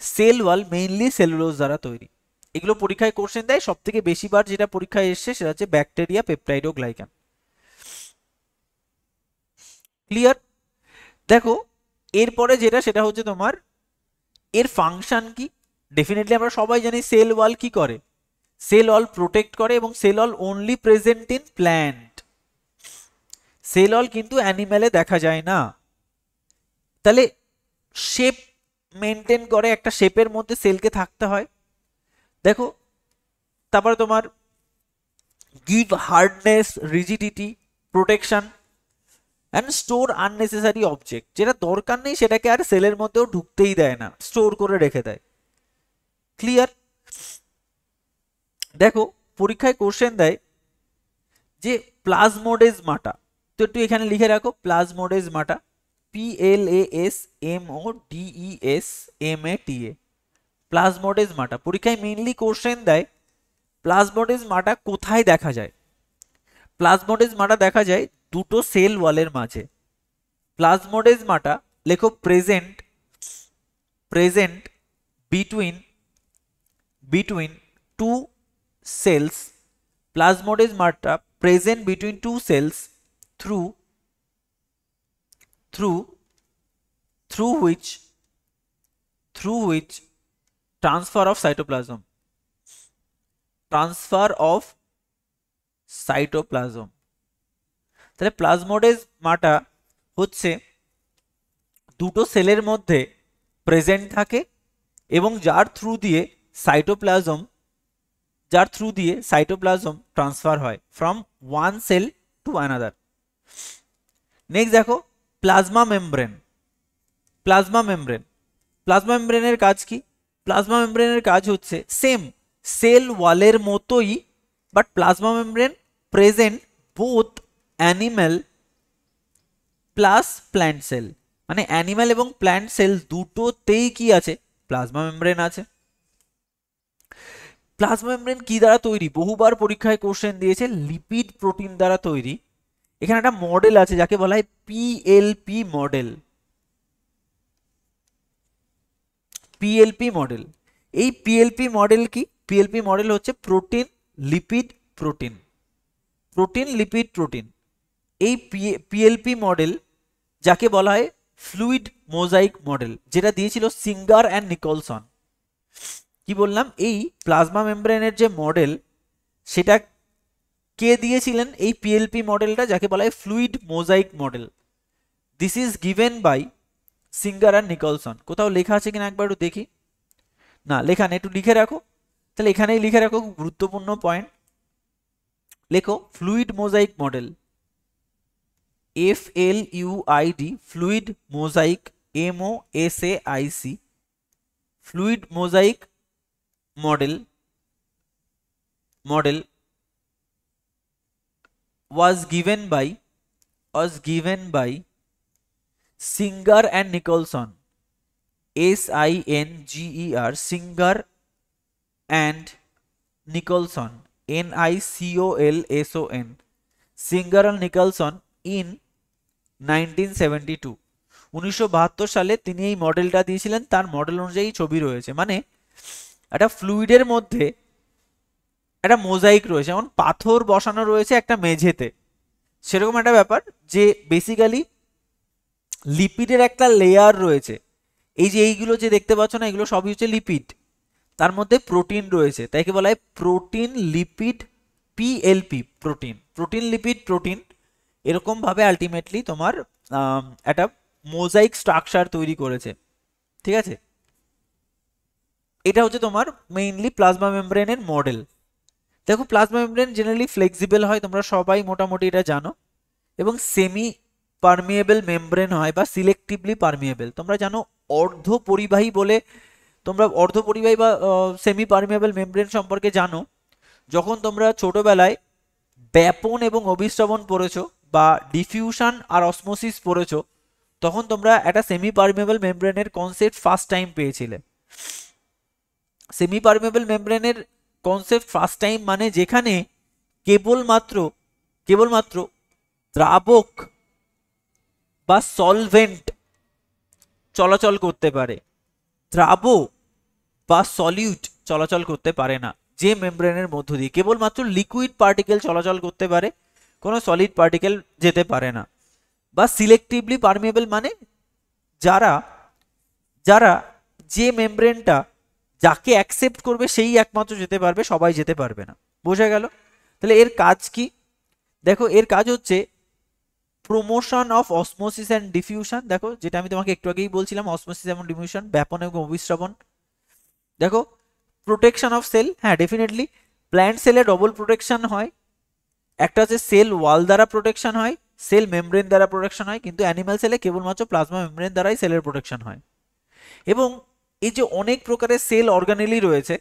সেল ওয়াল মেইনলি সেলুলোজ দ্বারা তৈরি। এগুলো পরীক্ষায় কোশ্চেন দেয়। সব থেকে বেশিবার যেটা পরীক্ষায় এসছে সেটা হচ্ছে ব্যাকটেরিয়া, পেপটাইডোগ্লাইকান। ক্লিয়ার? দেখো এরপরে যেটা সেটা হচ্ছে তোমার এর ফাংশন কি। ডেফিনেটলি আমরা সবাই জানি সেল ওয়াল কি করে, সেল ওয়াল প্রোটেক্ট করে, এবং cell wall only present in plant. Cell wall কিন্তু অ্যানিমেলে দেখা যায় না। তাহলে শেপ মেনটেন করে, একটা শেপের মধ্যে সেলকে থাকতে হয়। দেখো তারপরে তোমার give hardness, rigidity, protection and store unnecessary object. যেটা দরকার নেই সেটাকে আর সেলের মধ্যেও ঢুকতেই দেয় না, স্টোর করে রেখে দেয়। ক্লিয়ার? দেখো পরীক্ষায় কোশ্চেন দেয় যে প্লাজমোডেজমাটা, তো একটু এখানে লিখে রাখো প্লাজমোডেজমাটা, PLASMODESMATA, প্লাজমোডেজমাটা। পরীক্ষায় মেইনলি কোশ্চেন দেয় প্লাজমোডেজমাটা কোথায় দেখা যায়। প্লাজমোডেজমাটা দেখা যায় দুটো সেল ওয়ালের মাঝে। প্লাজমোডেজমাটা লেখো present between two cells. Plasmodesmata present between two cells through which transfer of cytoplasm. Transfer of cytoplasm. তাহলে প্লাজমোডেজমাটা হচ্ছে দুটো সেলের মধ্যে প্রেজেন্ট থাকে এবং যার থ্রু দিয়ে সাইটোপ্লাজম ট্রান্সফার হয় from one cell to another. Next দেখো প্লাজমা মেমব্রেন। প্লাজমা মেমব্রেনের কাজ কি? প্লাজমা মেমব্রেনের কাজ হচ্ছে সেম সেল ওয়ালের মতোই, but plasma membrane present both animal plus plant sell, মানে অ্যানিম্যাল এবং প্ল্যান্ট সেল দুটোতেই কি আছে? প্লাজমা মেমব্রেন আছে। প্লাজমা মেমব্রেন কি দ্বারা তৈরি? বহুবার পরীক্ষায় কোশ্চেন দিয়েছে, লিপিড প্রোটিন দ্বারা তৈরি। এখানে একটা মডেল আছে যাকে বলা হয় পিএলপি মডেল। এই পিএলপি মডেল কি? পিএলপি মডেল হচ্ছে প্রোটিন লিপিড প্রোটিন। এই পিএলপি মডেল যাকে বলা হয় ফ্লুইড মোজাইক মডেল, যেটা দিয়েছিল সিঙ্গার অ্যান্ড নিকলসন। কি বললাম? এই প্লাজমা মেমব্রেনের যে মডেল সেটা কে দিয়েছিলেন? এই পিএলপি মডেলটা যাকে বলা হয় fluid mosaic model. This is given by Singer and Nicolson. কোথাও লেখা আছে কিনা একবার একটু দেখি। না লেখা নেই, একটু লিখে রাখো। তাহলে এখানেই লিখে রাখো, খুব গুরুত্বপূর্ণ পয়েন্ট। লেখো fluid mosaic model, FLUID, fluid mosaic, MOSAIC, fluid mosaic model was given by Singer and Nicholson, SINGER, Singer and Nicholson, NICOLSON, Singer and Nicholson in 1972। 1972 সালে তিনি এই মডেলটা দিয়েছিলেন। তার মডেল অনুযায়ী ছবি রয়েছে, মানে একটা ফ্লুইডের মধ্যে একটা মোজাইক রয়েছে, যেমন পাথর বসানো রয়েছে একটা মেঝেতে, সেরকম একটা ব্যাপার যে বেসিক্যালি লিপিডের একটা লেয়ার রয়েছে। এই যে এইগুলো যে দেখতে পাচ্ছ না, এগুলো সবই হচ্ছে লিপিড, তার মধ্যে প্রোটিন রয়েছে, তাই কি বলা হয় protein lipid PLP, protein lipid protein. এরকম ভাবে আলটিমেটলি তোমার একটা মোজাইক স্ট্রাকচার তৈরি করেছে। ঠিক আছে, এটা হচ্ছে তোমার মেইনলি প্লাজমা মেমব্রেনের মডেল। দেখো প্লাজমা মেমব্রেন জেনারেলি ফ্লেক্সিবল হয়, তোমরা সবাই মোটামুটি এটা জানো, এবং সেমি পারমিয়েবল মেমব্রেন হয় বা সিলেক্টিভলি পারমিয়েবল। তোমরা জানো অর্ধ পরিবাহী বলে, তোমরা অর্ধ পরিবাহী বা সেমি পারমিয়েবল মেমব্রেন সম্পর্কে জানো যখন তোমরা ছোটবেলায় ব্যাপন এবং অভিস্রবণ পড়েছো বা ডিফিউশন আর অসমোসিস পড়েছো, তখন তোমরা একটা সেমি পারমিয়েবল মেমব্রেনের কনসেপ্ট ফার্স্ট টাইম পেয়েছিলে। সেমি পারমিয়েবল মেমব্রেনের কনসেপ্ট ফার্স্ট টাইম মানে যেখানে কেবলমাত্র দ্রাবক বা সলভেন্ট চলাচল করতে পারে, দ্রাব বা সলিউট চলাচল করতে পারে না। যে মেমব্রেনের মধ্য দিয়ে কেবলমাত্র লিকুইড পার্টিকেল চলাচল করতে পারে, কোনো সলিড পার্টিকেল যেতে পারে না। বা সিলেক্টিভলি পারমিয়েবল মানে যারা যে মেমব্রেনটা যাকে অ্যাকসেপ্ট করবে সেই একমাত্র যেতে পারবে, সবাই যেতে পারবে না। বোঝা গেল? তাহলে এর কাজ কি? দেখো এর কাজ হচ্ছে promotion of osmosis and diffusion. দেখো যেটা আমি তোমাকে একটু আগেই বলছিলাম, অসমোসিস এবং ডিফিউশন, ব্যাপন এবং অভিস্রবণ। দেখো প্রোটেকশন অফ সেল, হ্যাঁ ডেফিনেটলি প্ল্যান্ট সেলে ডবল প্রোটেকশন হয়, একটা হচ্ছে সেল ওয়াল দ্বারা প্রোটেকশন হয়, সেল মেমব্রেন দ্বারা প্রোটেকশন হয়, কিন্তু অ্যানিমাল সেলে কেবলমাত্র প্লাজমা মেমব্রেন দ্বারাই সেলের প্রোটেকশন হয়। এবং এই যে অনেক প্রকারের সেল অর্গানেলি রয়েছে,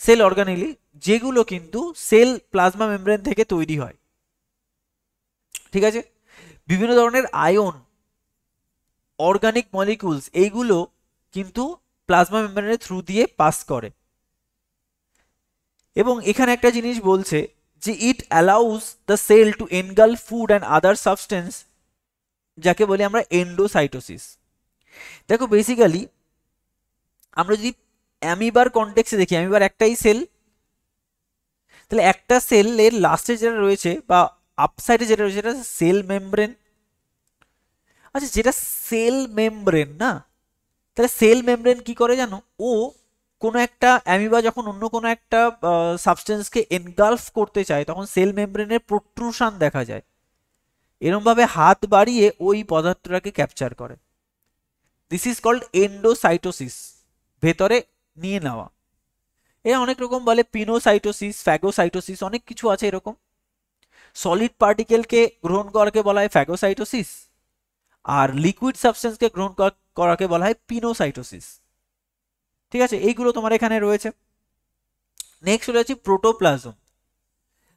সেল অর্গানেলি যেগুলো কিন্তু সেল প্লাজমা মেমব্রেন থেকে তৈরি হয়। ঠিক আছে, বিভিন্ন ধরনের আয়ন, অর্গানিক মলিকিউলস, এইগুলো কিন্তু প্লাজমা মেমব্রেনের থ্রু দিয়ে পাস করে। এবং এখানে একটা জিনিস বলছে যে it allows the cell to engulf food and other substance, যাকে বলি আমরা এন্ডোসাইটোসিস। দেখো বেসিক্যালি আমরা যদি অ্যামিবার কনটেক্সে দেখি, অ্যামিবার একটাই সেল, তাহলে একটা সেলের লাস্টে যেটা রয়েছে বা আপসাইডে যেটা রয়েছে সেটা সেল মেমব্রেন। আচ্ছা যেটা সেল মেমব্রেন না, তাহলে সেল মেমব্রেন কি করে জানো? ও কোনো একটা অ্যামিবা যখন অন্য কোনো একটা সাবস্টেন্সকে এনগালফ করতে চায় তখন সেল মেমব্রেনের প্রোট্রুশন দেখা যায়, এরকম ভাবে হাত বাড়িয়ে ওই পদার্থটাকে ক্যাপচার করে। দিস ইজ কল্ড এন্ডোসাইটোসিস, ভেতরে নিয়ে নেওয়া। এ অনেক রকম বলে, পিনোসাইটোসিস, ফ্যাগোসাইটোসিস, অনেক কিছু আছে এরকম। সলিড পার্টিকেলকে গ্রহণ করাকে বলা হয় ফ্যাগোসাইটোসিস, আর লিকুইড সাবস্টেন্সকে গ্রহণ করাকে বলা হয় পিনোসাইটোসিস। ঠিক আছে, এইগুলো তোমার এখানে রয়েছে। নেক্সট চলে যাচ্ছি প্রোটোপ্লাজম।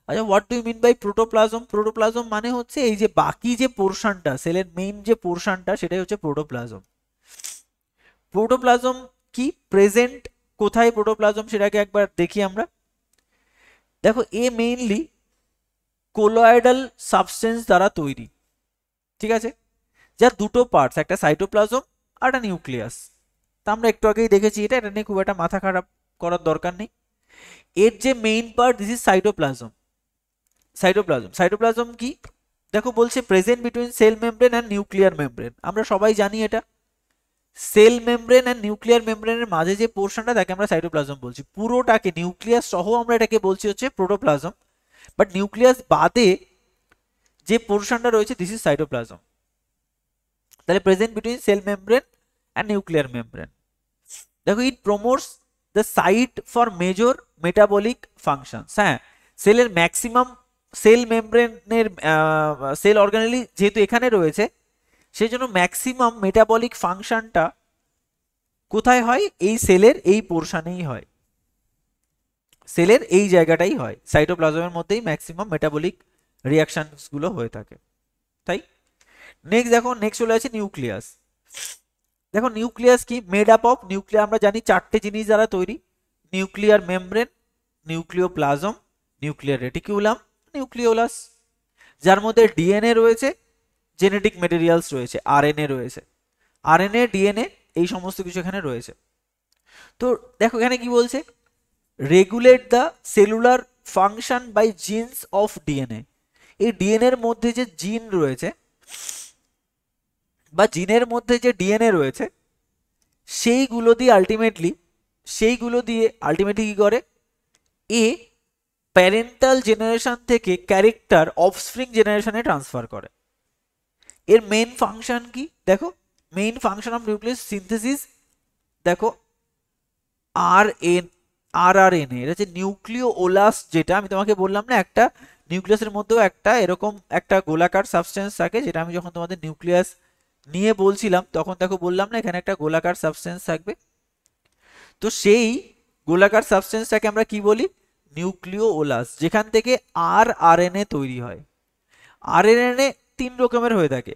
আচ্ছা, what do you mean by protoplasm? Protoplasm মানে হচ্ছে এই যে বাকি যে পোর্শনটা, সেলের মেইন যে পোর্শনটা, সেটাই হচ্ছে প্রোটোপ্লাজম। প্রোটোপ্লাজম কি, প্রেজেন্ট কোথায় প্রোটোপ্লাজম সেটাকে একবার দেখি আমরা। দেখো, এ মেইনলি কোলয়েডাল সাবস্টেন্স দ্বারা তৈরি, ঠিক আছে, যার দুটো পার্টস, একটা সাইটোপ্লাজম আর একটা নিউক্লিয়াস। তা আমরা একটু আগেই দেখেছি এটা, এটা নিয়ে খুব একটা মাথা খারাপ করার দরকার নেই। এর যে main part, this is cytoplasm. Cytoplasm কি, দেখো বলছে present between cell membrane and nuclear membrane. আমরা সবাই জানি এটা, সেল মেমব্রেন অ্যান্ড নিউক্লিয়ার মেমব্রেনের মাঝে যে পোর্শনটা তাকে আমরা সাইটোপ্লাজম বলছি। পুরোটাকে, নিউক্লিয়াস সহ আমরা এটাকে বলছি হচ্ছে প্রোটোপ্লাজম, বাট নিউক্লিয়াস বাদে যে পোর্শনটা রয়েছে দিস ইজ সাইটোপ্লাজম। তাহলে present between cell membrane and nuclear membrane. দেখো, it promotes the site for major metabolic functions. হ্যাঁ, সেলের ম্যাক্সিমাম, সেল মেমব্রেনের সেল অর্গানেলি যেহেতু এখানে রয়েছে, সেই জন্য ম্যাক্সিমাম মেটাবলিক ফাংশনটা কোথায় হয়, এই সেলের এই পোর্শনেই হয়, সেলের এই জায়গাটাই হয়, সাইটোপ্লাজমের মধ্যেই ম্যাক্সিমাম মেটাবলিক রিয়াকশনস গুলো হয়ে থাকে। তাই নেক্সট দেখো, নেক্সট চলে আছে নিউক্লিয়াস। দেখো, নিউক্লিয়াস কি, মেড আপ অফ, নিউক্লিয়াস আমরা জানি চারটে জিনিস দ্বারা তৈরি: nuclear membrane, nucleoplasm, nuclear reticulum, nucleolus, যার মধ্যে ডিএনএ রয়েছে, জেনেটিক মেটেরিয়ালস রয়েছে, আরএনএ রয়েছে, আরএনএ, ডিএনএ, এই সমস্ত কিছু এখানে রয়েছে। তো দেখো এখানে কি বলছে, regulate the cellular function by genes of DNA. এই ডিএনএ এর মধ্যে যে জিন রয়েছে বা জিনের মধ্যে যে ডিএনএ রয়েছে, সেইগুলো দিয়ে আলটিমেটলি কি করে, এ প্যারেন্টাল জেনারেশন থেকে ক্যারেক্টার অফস্প্রিং জেনারেশনে ট্রান্সফার করে। এর মেইন ফাংশন কি, দেখো, main function of nucleus synthesis. দেখো, আরআরএনএ, এটা হচ্ছে নিউক্লিওলাস, যেটা আমি তোমাকে বললাম না, একটা নিউক্লিয়াসের মধ্যেও একটা এরকম একটা গোলাকার সাবস্টেন্স থাকে, যেটা আমি যখন তোমাদের নিউক্লিয়াস নিয়ে বলছিলাম তখন দেখো বললাম না এখানে একটা গোলাকার সাবস্টেন্স থাকবে। তো সেই গোলাকার সাবস্টেন্সটাকে আমরা কি বলি, নিউক্লিওলাস, যেখান থেকে আরআরএনএ তৈরি হয়। আরএনএ তিন রকমের হয়ে থাকে: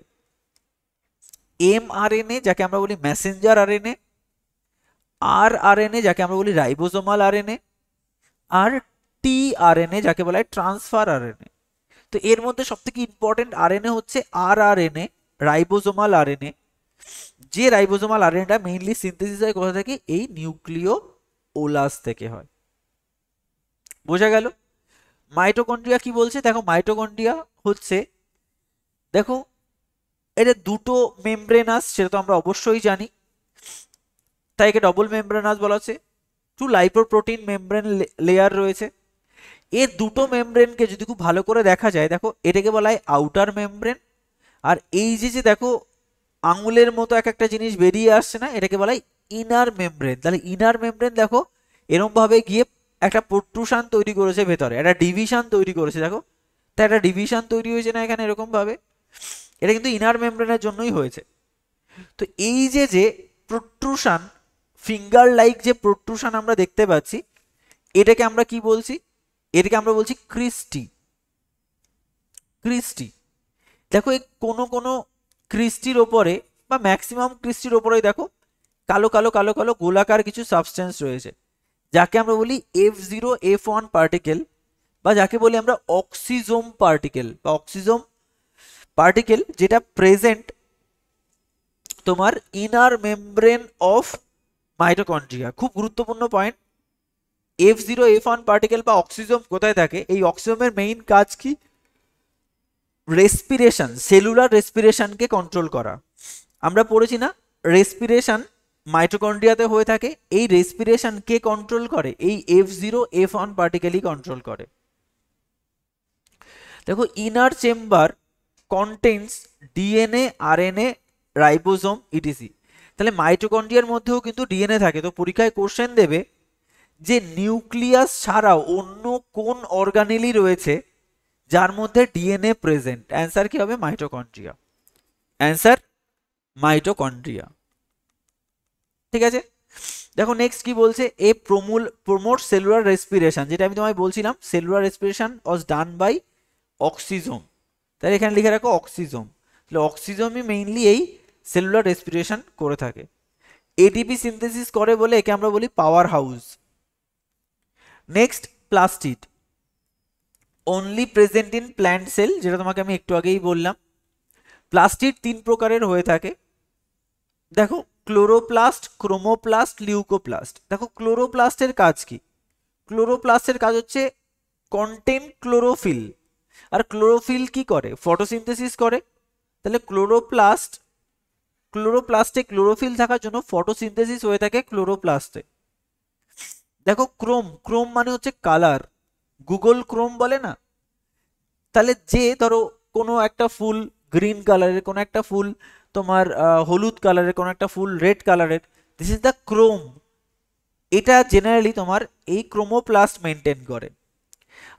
এমআরএনএ যাকে আমরা বলি মেসেঞ্জার আরএনএ, আরআরএনএ যাকে আমরা বলি রাইবোজোমাল আরএনএ, আর টিআরএনএ যাকে বলা হয় ট্রান্সফার আরএনএ। তো এর মধ্যে সবথেকে ইম্পর্টেন্ট আরএনএ হচ্ছে আরআরএনএ, রাইবোজোমাল আরএনএ। যে রাইবোজোমাল আরএনএটা মেইনলি সিনথেসিস হয় কোথা থেকে, এই নিউক্লিওলাস থেকে হয়। বোঝা গেল? মাইটোকন্ড্রিয়া কি বলছে, দেখো মাইটোকন্ড্রিয়া হচ্ছে, দেখো এটা দুটো মেমব্রেনাস, সেটা তো আমরা অবশ্যই জানি, তাই একে ডবল মেমব্রেনাস বলা হচ্ছে। টু লাইপোপ্রোটিন মেমব্রেন লেয়ার রয়েছে। এর দুটো মেমব্রেনকে যদি খুব ভালো করে দেখা যায়, দেখো এটাকে বলা হয় আউটার মেমব্রেন, আর এই যে দেখো আঙুলের মতো এক একটা জিনিস বেরিয়ে আসছে না, এটাকে বলা হয় ইনার মেমব্রেন। তাহলে ইনার মেমব্রেন দেখো এরকম ভাবে গিয়ে একটা প্রোট্রুশন তৈরি করেছে ভেতরে, একটা ডিভিশন তৈরি করেছে, দেখো তাই একটা ডিভিশন তৈরি হয়েছে না এখানে এরকম ভাবে, এটা কিন্তু ইনার মেমব্রেনের জন্যই হয়েছে। তো এই যে প্রোট্রুশন, ফিঙ্গার লাইক যে প্রোট্রুশন আমরা দেখতে পাচ্ছি, এটাকে আমরা কি বলছি, এটাকে আমরা বলছি ক্রিস্টি। ক্রিস্টি, দেখো এই কোনো ক্রিস্টির ওপরে বা ম্যাক্সিমাম ক্রিস্টির ওপরে দেখো কালো কালো কালো কালো গোলাকার কিছু সাবস্টেন্স রয়েছে, যাকে আমরা বলি F0F1 পার্টিকেল, বা যাকে বলি আমরা অক্সিজোম পার্টিকেল বা অক্সিজোম পার্টিকেল, যেটা প্রেজেন্ট তোমার ইনার মেমব্রেন অফ মাইটোকন্ড্রিয়া। খুব গুরুত্বপূর্ণ পয়েন্ট, F0F1 পার্টিকেল বা অক্সিজোম কোথায় থাকে, এই অক্সিজোমের মেইন কাজ কি, রেসপিরেশন, সেলুলার রেসপিরেশনকে কন্ট্রোল করা। আমরা পড়েছি না, রেসপিরেশন মাইটোকন্ড্রিয়াতে হয়ে থাকে। এই রেসপিরেশন কে কন্ট্রোল করে? এই F0 F1 পার্টিকেলই কন্ট্রোল করে। দেখো inner chamber contains DNA, RNA, ribosome ETC. তাহলে মাইটোকন্ড্রিয়ার মধ্যেও কিন্তু ডিএনএ থাকে। তো পরীক্ষায় কোশ্চেন দেবে যে নিউক্লিয়াস ছাড়াও অন্য কোন অর্গানেলই রয়েছে যার মধ্যে ডিএনএ প্রেজেন্ট। অ্যান্সার কি হবে? মাইটোকন্ড্রিয়া। Answer mitochondria. ঠিক আছে, দেখো নেক্সট কি বলছে, এ প্রমোট সেলুলার রেসপিরেশন, যেটা আমি তোমায় বলছিলাম cellular respiration was done by oxysome. তাহলে এখানে লিখে রাখো অক্সিজোম। তাহলে অক্সিজোমই মেইনলি এই সেলুলার রেসপিরেশন করে থাকে। এটিপি সিনথেসিস করে বলে একে আমরা বলি powerhouse. Next plastid, only present in plant cell, যেটা তোমাকে আমি একটু আগেই বললাম। প্লাস্টিড 3 প্রকারের হয়ে থাকে। দেখো ক্লোরোপ্লাস্ট, ক্রোমোপ্লাস্ট, লিউকোপ্লাস্ট। দেখো ক্লোরোপ্লাস্টের কাজ কি? ক্লোরোপ্লাস্টের কাজ হচ্ছে কন্টেন ক্লোরোফিল। আর ক্লোরোফিল কি করে? ফটোসিনথেসিস করে। তাহলে ক্লোরোপ্লাস্টে ক্লোরোফিল থাকার জন্য ফটোসিনথেসিস হয়ে থাকে ক্লোরোপ্লাস্টে। দেখো ক্রোম মানে হচ্ছে কালার, গুগল ক্রোম বলে না? তাহলে যে ধরো কোনো একটা ফুল গ্রিন কালারের, কোনো একটা ফুল তোমার হলুদ কালারের, কোনো একটা ফুল রেড কালারের, দিস ইজ দ্য ক্রোম। এটা জেনারেলি তোমার এই ক্রোমোপ্লাস্ট মেনটেন করে।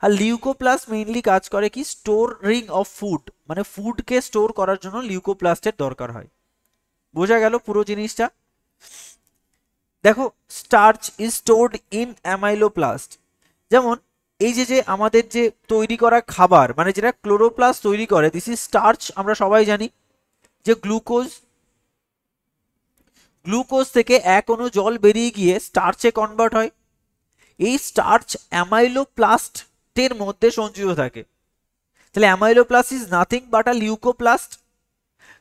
আর লিউকোপ্লাস্ট মেইনলি কাজ করে কি? স্টোরিং অফ ফুড, মানে ফুডকে স্টোর করার জন্য লিউকোপ্লাস্টের দরকার হয়। বোঝা গেল পুরো জিনিসটা? দেখো starch is stored in amyloplast. যেমন এই যে আমাদের যে তৈরি করা খাবার, মানে যেটা ক্লোরোপ্লাস্ট তৈরি করে, দিস ইজ স্টার্চ। আমরা সবাই জানি যে গ্লুকোজ থেকে এক অণু জল বেরিয়ে গিয়ে স্টার্চে কনভার্ট হয়। এই স্টার্চ অ্যামাইলোপ্লাস্টের মধ্যে সঞ্চিত থাকে। তাহলে amyloplast is nothing but a leucoplast.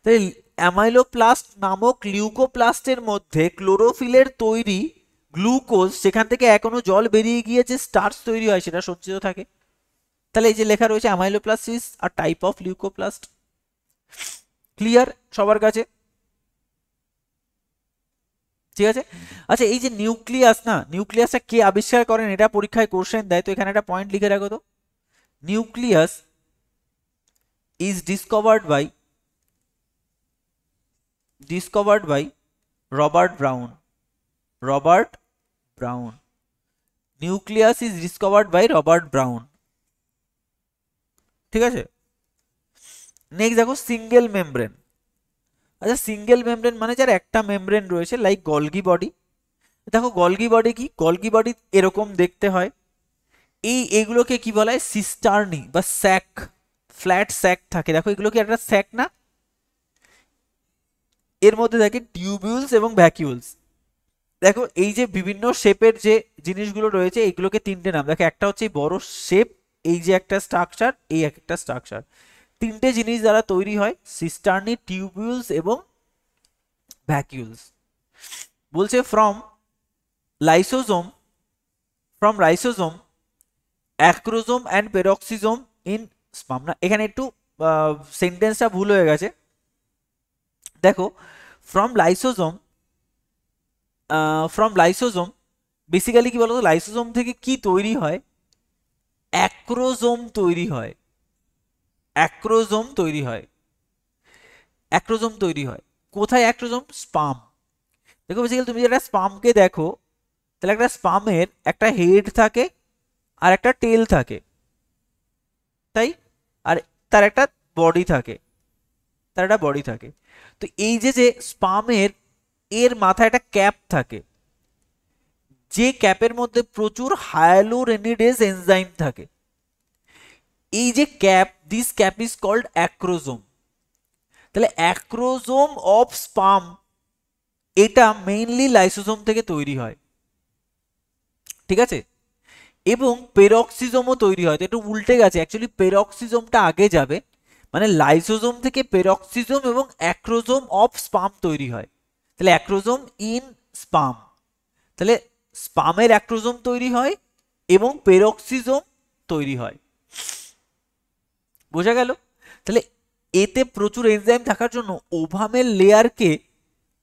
তাহলে অ্যামাইলোপ্লাস্ট নামক লিউকোপ্লাস্টের মধ্যে ক্লোরোফিলের তৈরি গ্লুকোজ, সেখান থেকে এক অণু জল বেরিয়ে গিয়ে যে স্টার্চ তৈরি হয় সেটা সঞ্চিত থাকে। তাহলে এই যে লেখা রয়েছে amyloplast is a type of leucoplast. Clear সবার কাছে? ঠিক আছে। আচ্ছা এই যে নিউক্লিয়াস, না নিউক্লিয়াসটা কে আবিষ্কার করেন এটা পরীক্ষায় কোশ্চেন দেয়, তো এখানে একটা পয়েন্ট লিখে রাখো তো। Nucleus is discovered by Robert Brown. Robert Brown. Nucleus is discovered by Robert Brown. ঠিক আছে। নেক্সট দেখো সিঙ্গেল মেমব্রেন। আচ্ছা সিঙ্গেল মেমব্রেন মানে যার একটা মেমব্রেন রয়েছে, লাইক গলগি বডি। দেখো গলগি বডি কি? গলগি বডি এরকম দেখতে হয়। এগুলোকে কি বলা হয়? সিস্টার্নি বা স্যাক, ফ্ল্যাট স্যাক থাকে। দেখো এগুলো কি একটা স্যাক না? এর মধ্যে থাকে টিউবিউলস এবং ভ্যাকিউলস। দেখো এই যে বিভিন্ন শেপের যে জিনিসগুলো রয়েছে, এইগুলোকে 3টে নাম। দেখো একটা হচ্ছে বড় শেপ, এই যে একটা স্ট্রাকচার, এই একটা স্ট্রাকচার, 3টে জিনিস দ্বারা তৈরি হয়, সিস্টার্নি, টিউবিউলস এবং ভ্যাকিউলস। বলছে from lysosome acrosome and peroxisome in sperm. না এখানে একটু সেন্টেন্সটা ভুল হয়ে গেছে। দেখো ফ্রম লাইসোজোম বেসিক্যালি কি বলতো, লাইসোজোম থেকে কি তৈরি হয়? অ্যাক্রোজোম তৈরি হয়। অ্যাক্রোজোম তৈরি হয়। কোথায় অ্যাক্রোজোম? স্পাম। দেখো বেসিক্যালি তুমি যেটা স্পামকে দেখো, তাহলে একটা স্পামের একটা হেড থাকে আর একটা টেল থাকে, তাই? আর তার একটা বডি থাকে, তো এই যে স্পামের এর মাথায় একটা ক্যাপ থাকে, যে ক্যাপের মধ্যে প্রচুর হায়ালুরোনিডেজ এনজাইম থাকে। এই যে cap, this cap is called acrosome. তাহলে অ্যাক্রোজোম অফ স্পাম এটা মেইনলি লাইসোজোম থেকে তৈরি হয়। ঠিক আছে। এবং পেরক্সিজোমও তৈরি হয়। তো একটু উল্টে গেছে, অ্যাকচুয়ালি পেরক্সিজোমটা আগে যাবে, মানে লাইসোজোম থেকে পেরক্সিজোম এবং অ্যাক্রোজোম অফ স্পাম তৈরি হয়। তাহলে অ্যাক্রোজোম ইন স্পাম, তাহলে স্পামের অ্যাক্রোজোম তৈরি হয় এবং পেরক্সিজোম তৈরি হয়। বোঝা গেল? তাহলে এতে প্রচুর এনজাইম থাকার জন্য ওভামের লেয়ারকে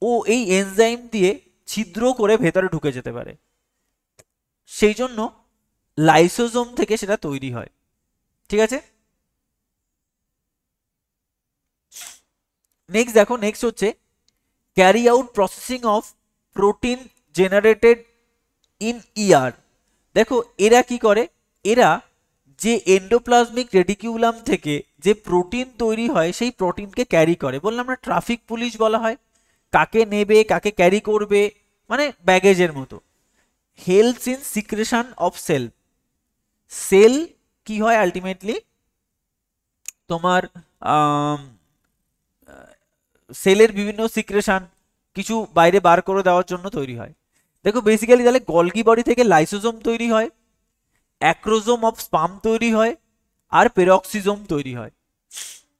ও এই এনজাইম দিয়ে ছিদ্র করে ভেতরে ঢুকে যেতে পারে, সেই জন্য লাইসোজোম থেকে সেটা তৈরি হয়। ঠিক আছে, নেক্সট দেখো, নেক্সট হচ্ছে carry out processing of protein generated in ER. দেখো এরা কি করে, এরা যে এন্ডোপ্লাজমিক রেডিকিউলাম থেকে যে প্রোটিন তৈরি হয় সেই প্রোটিনকে ক্যারি করে। বললাম না ট্রাফিক পুলিশ বলা হয়, কাকে নেবে কাকে ক্যারি করবে, মানে ব্যাগেজের মতো। Helps in secretion of cell. Cell কি হয় আলটিমেটলি তোমার সেলের বিভিন্ন সিক্রেশন কিছু বাইরে বার করে দেওয়ার জন্য তৈরি হয়। দেখো বেসিক্যালি তাহলে গলগি বডি থেকে লাইসোজোম তৈরি হয়, অ্যাক্রোজোম অফ স্পাম তৈরি হয়, আর পেরক্সিজোম তৈরি হয়।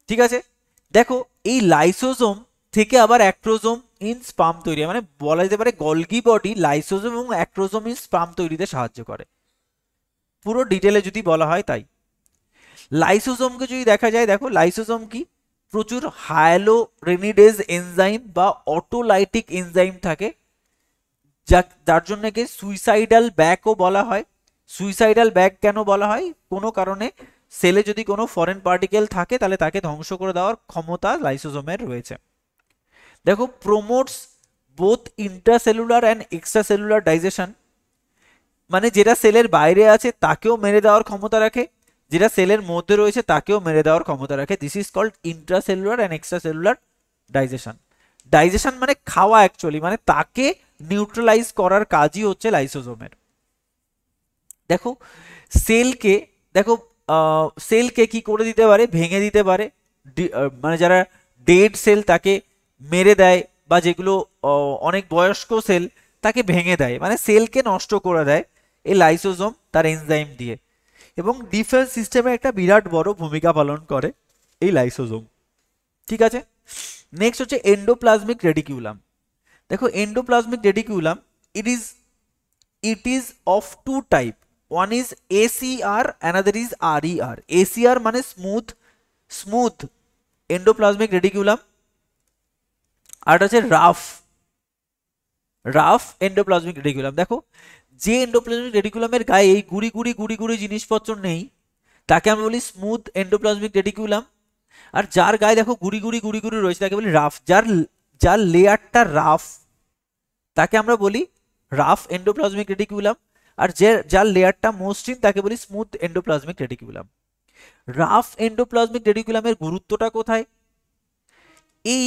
ঠিক আছে, দেখো এই লাইসোজোম থেকে আবার অ্যাক্রোজোম ইন স্পাম তৈরি হয়, মানে বলা যেতে পারে গলগি বডি লাইসোজোম এবং অ্যাক্রোজোম ইন স্পাম তৈরিতে সাহায্য করে, পুরো ডিটেলে যদি বলা হয় তাই। লাইসোজোমকে যদি দেখা যায়, দেখো লাইসোজোম কি, প্রচুর হায়ালোরেনিডেজ এনজাইম বা অটোলাইটিক এনজাইম থাকে, যার জন্য কি সুইসাইডাল ব্যাকও বলা হয়। সুইসাইডাল ব্যাক কেন বলা হয়, কোনো কারণে সেলে যদি কোনো ফরেন পার্টিকেল থাকে তাহলে তাকে ধ্বংস করে দেওয়ার ক্ষমতা লাইসোজোমের রয়েছে। দেখো promotes both intracellular and extracellular digestion, মানে যেটা সেলের বাইরে আছে তাকেও মেরে দেওয়ার ক্ষমতা রাখে, যেটা সেলের মধ্যে রয়েছে তাকেও মেরে দেওয়ার ক্ষমতা রাখে। This is called intracellular and extracellular digestion. Digestion মানে খাওয়া অ্যাকচুয়ালি, মানে তাকে নিউট্রালাইজ করার কাজই হচ্ছে লাইসোজোমের। দেখো সেলকে, দেখো সেলকে কি করে দিতে পারে, ভেঙে দিতে পারে, মানে যারা ডেড সেল তাকে মেরে দেয়, বা যেগুলো অনেক বয়স্ক সেল তাকে ভেঙে দেয়, মানে সেলকে নষ্ট করে দেয় এই লাইসোজোম তার এনজাইম দিয়ে। এবং ডিফেন্স সিস্টেমে একটা বিরাট বড় ভূমিকা পালন করে এই লাইসোজোম। ঠিক আছে, নেক্সট হচ্ছে এন্ডোপ্লাজমিক রেডিকিউলাম। দেখো endoplasmic রেডিকিউলাম it is of two type, one is ACR, another is RER. ACR মানে smooth endoplasmic reticulum, আর হচ্ছে রাফ এন্ডোপ্লাজমিক রেডিকুলাম। দেখো যে এন্ডোপ্লাজমিক রেডিকুলামের গায়ে এই গুড়ি গুড়ি জিনিসপত্র নেই তাকে আমরা বলি স্মুথ এন্ডোপ্লাজমিক রেডিকুলাম, আর যার গায়ে দেখো গুড়ি গুড়ি রয়েছে তাকে বলি রাফ। যার লেয়ারটা রাফ তাকে আমরা বলি রাফ এন্ডোপ্লাজমিক রেডিকুলাম, আর যার লেয়ারটা মসৃণ তাকে বলি স্মুথ এন্ডোপ্লাজমিক রেডিকুলাম। রাফ এন্ডোপ্লাজমিক রেডিকুলামের গুরুত্বটা কোথায়, এই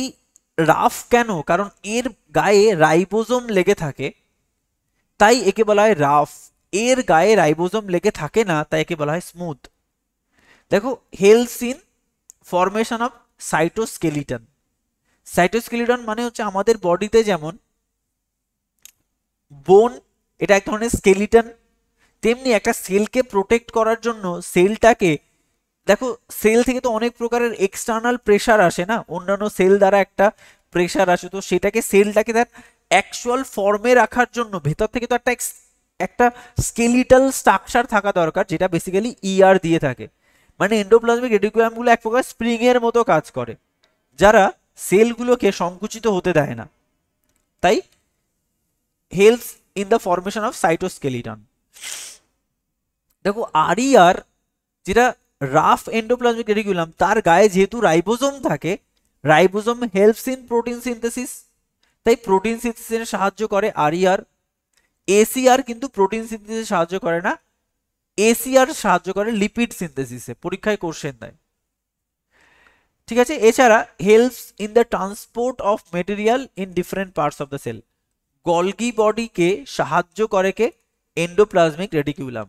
রাফ কেন, কারণ এর গায়ে রাইবোজোম লেগে থাকে তাই একে বলা হয় রাফ, এর গায়ে রাইবোজোম লেগে থাকে না তাই একে বলা হয় স্মুথ। দেখো helps in formation of cytoskeleton. Cytoskeleton মানে হচ্ছে আমাদের বডিতে যেমন বোন এটা এক ধরনের স্কেলিটন, তেমনি একটা সেলকে প্রোটেক্ট করার জন্য সেলটাকে, দেখো সেল থেকে তো অনেক প্রকারের এক্সটার্নাল প্রেসার আসে না, অন্যান্য সেল দ্বারা একটা প্রেসার আসে, তো সেটাকে সেলটাকে তার অ্যাকচুয়াল ফর্মে রাখার জন্য ভেতর থেকে তো একটা স্কেলিটাল স্ট্রাকচার থাকা দরকার, যেটা বেসিক্যালি ইআর দিয়ে থাকে। মানে এন্ডোপ্লাজমিক রেডিকুলামগুলো এক প্রকার স্প্রিং এর মতো কাজ করে, যারা সেলগুলোকে সংকুচিত হতে দেয় না, তাই helps in the formation of cytoskeleton. দেখো আরইআর যেটা রাফ এন্ডোপ্লাজমিক রেডিকুলাম, তার গায়ে যেহেতু রাইবোজোম থাকে, ribosome helps in protein synthesis, তাই প্রোটিন সিনথেসিসে সাহায্য করে আরইআর। এসিআর কিন্তু প্রোটিন সিনথেসিসে সাহায্য করে না, এসিআর সাহায্য করে লিপিড সিনথেসিসে, পরীক্ষায় কোশ্চেন দেয়। ঠিক আছে, এছাড়া helps in the transport of material in different parts of the cell. Golgi বডিকে সাহায্য করে কে, এন্ডোপ্লাজমিক রেডিকুলাম,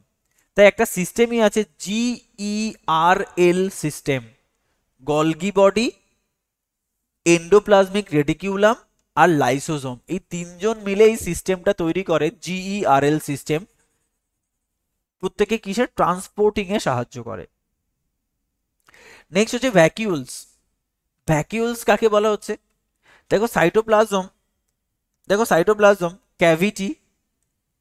তাই একটা সিস্টেমই আছে GERL system, Golgi body, endoplasmic reticulum আর লাইসোজোম, এই তিনজন মিলে এই সিস্টেমটা তৈরি করে GERL সিস্টেম, প্রত্যেকে কিসের ট্রান্সপোর্টিং এ সাহায্য করে। নেক্সট হচ্ছে ভ্যাকিউলস। ভ্যাকিউলস কাকে বলা হচ্ছে, দেখো cytoplasm cavity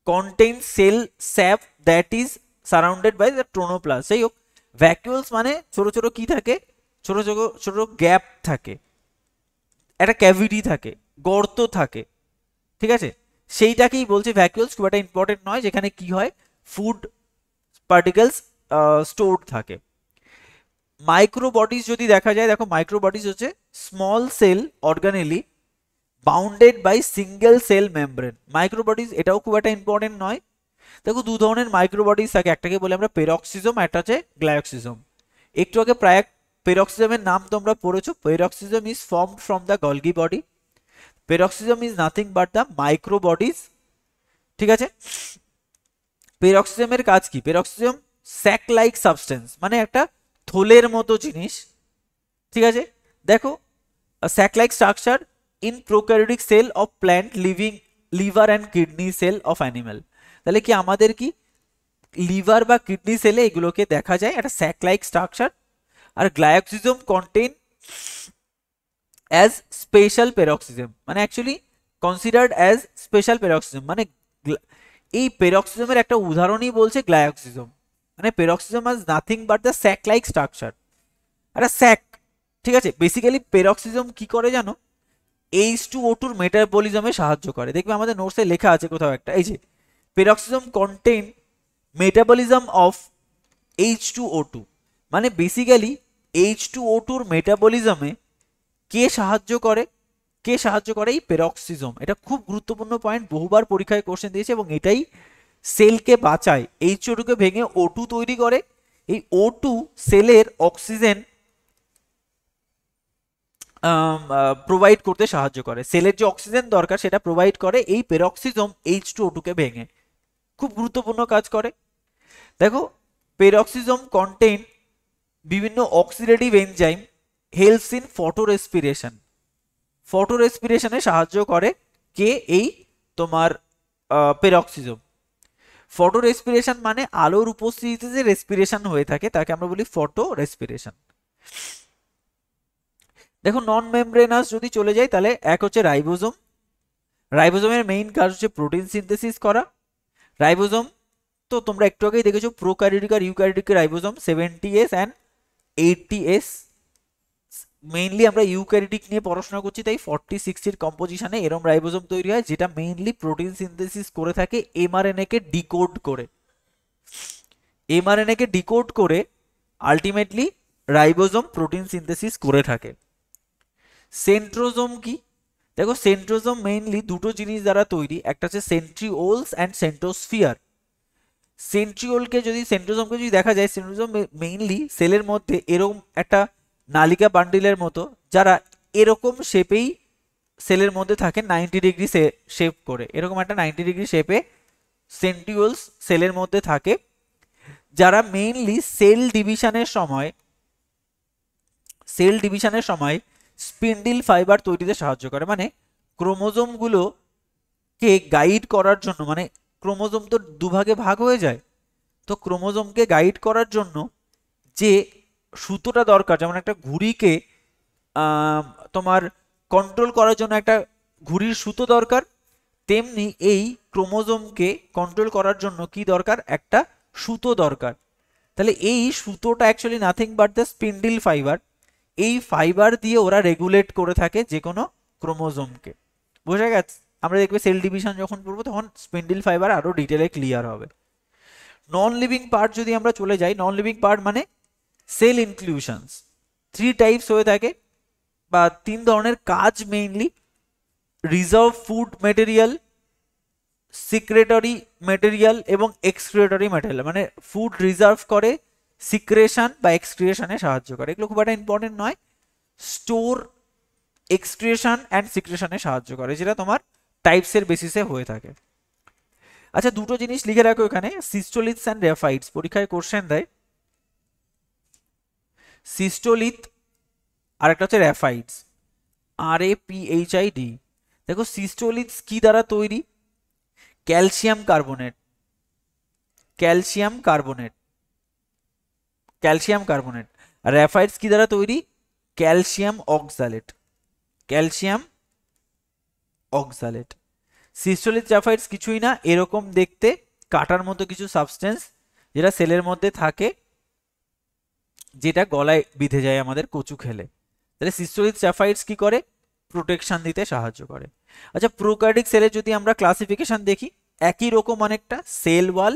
contains cell sap that is surrounded by the chromoplast। যাই হোক ভ্যাকিউলস মানে ছোট ছোট কি থাকে, ছোট ছোট গ্যাপ থাকে, একটা ক্যাভিটি থাকে, গর্ত থাকে। ঠিক আছে, সেইটাকেই বলছে ভ্যাকুওলস, খুব একটা ইম্পর্টেন্ট নয়, যেখানে কি হয় ফুড পার্টিকেলস স্টোরড থাকে। মাইক্রোবডিজ যদি দেখা যায়, দেখো মাইক্রোবডিজ হচ্ছে small cell organelle bounded by single cell membrane. Microbodies এটাও খুব একটা ইম্পর্টেন্ট নয়। দেখো দু ধরনের মাইক্রোবডিজ থাকে, একটাকে বলে আমরা পেরক্সিজম, একটা হচ্ছে গ্লায়োক্সিজম। একটু আগে প্রায় পেরক্সিজমের নাম তোমরা পড়েছো। Peroxisome is formed from the Golgi body. Peroxisome is nothing but the microbodies, ঠিক আছে। পেরক্সিজমের কাজ কি? পেরক্সিজম স্যাক লাইক সাবস্টেন্স, মানে একটা থলের মতো জিনিস, ঠিক আছে। দেখো sac like structure in prokaryotic cell of plant living liver and kidney cell of animal. তাহলে কি আমাদের কি লিভার বা কিডনি সেলে এগুলোকে দেখা যায় একটা স্যাক লাইক স্ট্রাকচার। আর গ্লায়োক্সিজম কন্টেন অ্যাজ স্পেশাল পেরক্সিজম, মানে অ্যাকচুয়ালি কনসিডার্ড অ্যাজ স্পেশাল পেরক্সিজম, মানে এই পেরক্সিজমের একটা উদাহরণই বলছে গ্লায়োক্সিজম। মানে পেরক্সিজম আজ nothing but the sec like structure, একটা স্যাক, ঠিক আছে। বেসিক্যালি পেরক্সিজম কি করে জানো? H2O2 মেটাবলিজমে সাহায্য করে। দেখবে আমাদের নোটসে লেখা আছে কোথাও একটা, এই যে পেরক্সিজম কন্টেন মেটাবলিজম অফ H2O2, মানে বেসিক্যালি H2O2 মেটাবলিজমে কে সাহায্য করে? কে সাহায্য করে? এই পেরক্সিজম। এটা খুব গুরুত্বপূর্ণ পয়েন্ট, বহুবার পরীক্ষায় কোশ্চেন দিয়েছে, এবং এটাই সেলকে বাঁচায়। H2O2 কে ভেঙে O2 তৈরি করে। এই O2 সেলের অক্সিজেন প্রোভাইড করতে সাহায্য করে। সেলের যে অক্সিজেন দরকার সেটা প্রোভাইড করে এই পেরক্সিজম H2O2 কে ভেঙে, খুব গুরুত্বপূর্ণ কাজ করে। দেখো পেরক্সিজম কন্টেন বিভিন্ন oxidative enzyme helps in photo respiration. Photo রেসপিরেশনে সাহায্য করে কে? এই তোমার পেরক্সিজম। ফটো রেসপিরেশন মানে আলোর উপস্থিতিতে যে রেসপিরেশন হয়ে থাকে তাকে আমরা বলি ফটো রেসপিরেশন। দেখো নন মেমব্রেনাস যদি চলে যাই, তাহলে এক হচ্ছে রাইবোজোম। রাইবোজোমের মেইন কাজ হচ্ছে প্রোটিন সিনথেসিস করা। রাইবোজোম তো তোমরা একটু আগেই দেখেছো, প্রোক্যারিওটিক আর eukaryotic ribosome 70S and 80S। মেইনলি আমরা ইউক্যারিওটিক নিয়ে পড়াশোনা করছি, তাই 40-60 কম্পোজিশনে এরম রাইবোজোম তৈরি হয়, যেটা মেইনলি প্রোটিন সিনথেসিস করে থাকে এমআরএনএ কে ডিকোড করে। এমআরএনএ কে ডিকোড করে আলটিমেটলি রাইবোজোম প্রোটিন সিনথেসিস করে থাকে। সেন্ট্রোজোম কি? দেখো সেন্ট্রোজোম মেইনলি দুটো জিনিস দ্বারা তৈরি, একটা হচ্ছে সেন্ট্রিওলস অ্যান্ড সেন্ট্রোস্ফিয়ার। সেন্ট্রিওলকে যদি সেন্ট্রোজোমকে যদি দেখা যায়, সেন্ট্রোজোম মেইনলি সেলের মধ্যে এরকম একটা নালিকা বান্ডিলের মতো, যারা এরকম শেপেই সেলের মধ্যে থাকে 90 ডিগ্রি শেপ করে, এরকম একটা 90 ডিগ্রি শেপে সেন্ট্রিওলস সেলের মধ্যে থাকে, যারা মেইনলি সেল ডিভিশনের সময় স্পিন্ডিল ফাইবার তৈরিতে সাহায্য করে। মানে ক্রোমোজোমগুলোকে গাইড করার জন্য, মানে ক্রোমোজোম তো দুভাগে ভাগ হয়ে যায়, তো ক্রোমোজোমকে গাইড করার জন্য যে সুতোটা দরকার, যেমন একটা ঘুড়িকে তোমার কন্ট্রোল করার জন্য একটা ঘুড়ির সুতো দরকার, তেমনি এই ক্রোমোজোমকে কন্ট্রোল করার জন্য কি দরকার? একটা সুতো দরকার। তাহলে এই সুতোটা actually nothing but the spindle fibre. এই ফাইবার দিয়ে ওরা রেগুলেট করে থাকে যে কোনো ক্রোমোজোমকে। বোঝা গেছে? আমরা দেখবে সেল ডিভিশন যখন পড়বো তখন স্পিন্ডিল ফাইবার আরো ডিটেলে ক্লিয়ার হবে। নন লিভিং পার্ট যদি আমরা চলে যাই, নন লিভিং পার্ট মানে সেল ইনক্লুশনস 3 টাইপস হয়ে থাকে, বা 3 ধরনের কাজ mainly: reserve food material, secretory material এবং এক্সক্রিয়েটরি মেটেরিয়াল। মানে ফুড রিজার্ভ করে, সিক্রেশন বা এক্সক্রিয়েশনে সাহায্য করে। এগুলো খুব একটা ইম্পর্টেন্ট নয়। স্টোর, এক্সক্রিয়েশন অ্যান্ড সিক্রেশনে সাহায্য করে, যেটা তোমার টাইপসের বেসিসে হয়ে থাকে। আচ্ছা দুটো জিনিস লিখে রাখো এখানে, সিস্টোলিথস অ্যান্ড র্যাফাইডস, পরীক্ষায় কোশ্চেন দেয়। সিস্টোলিথ আর একটা হচ্ছে র্যাফাইডস, RAPHID। দেখো সিস্টোলিথস কি দ্বারা তৈরি? Calcium carbonate, calcium carbonate, calcium carbonate. আর র্যাফাইডস কি দ্বারা তৈরি? Calcium oxalate, calcium oxalate. Cystolith raphides কিছুই না, এরকম দেখতে কাটার মতো কিছু সাবস্টেন্স, যেটা সেলের মধ্যে থাকে, যেটা গলায় বিঁধে যায় আমাদের কচু খেলে। তাহলে সিস্টোলিথ র্যাফাইডস কি করে? প্রোটেকশন দিতে সাহায্য করে। আচ্ছা, প্রোকার্ডিক সেলের যদি আমরা ক্লাসিফিকেশন দেখি, একই রকম অনেকটা, cell wall,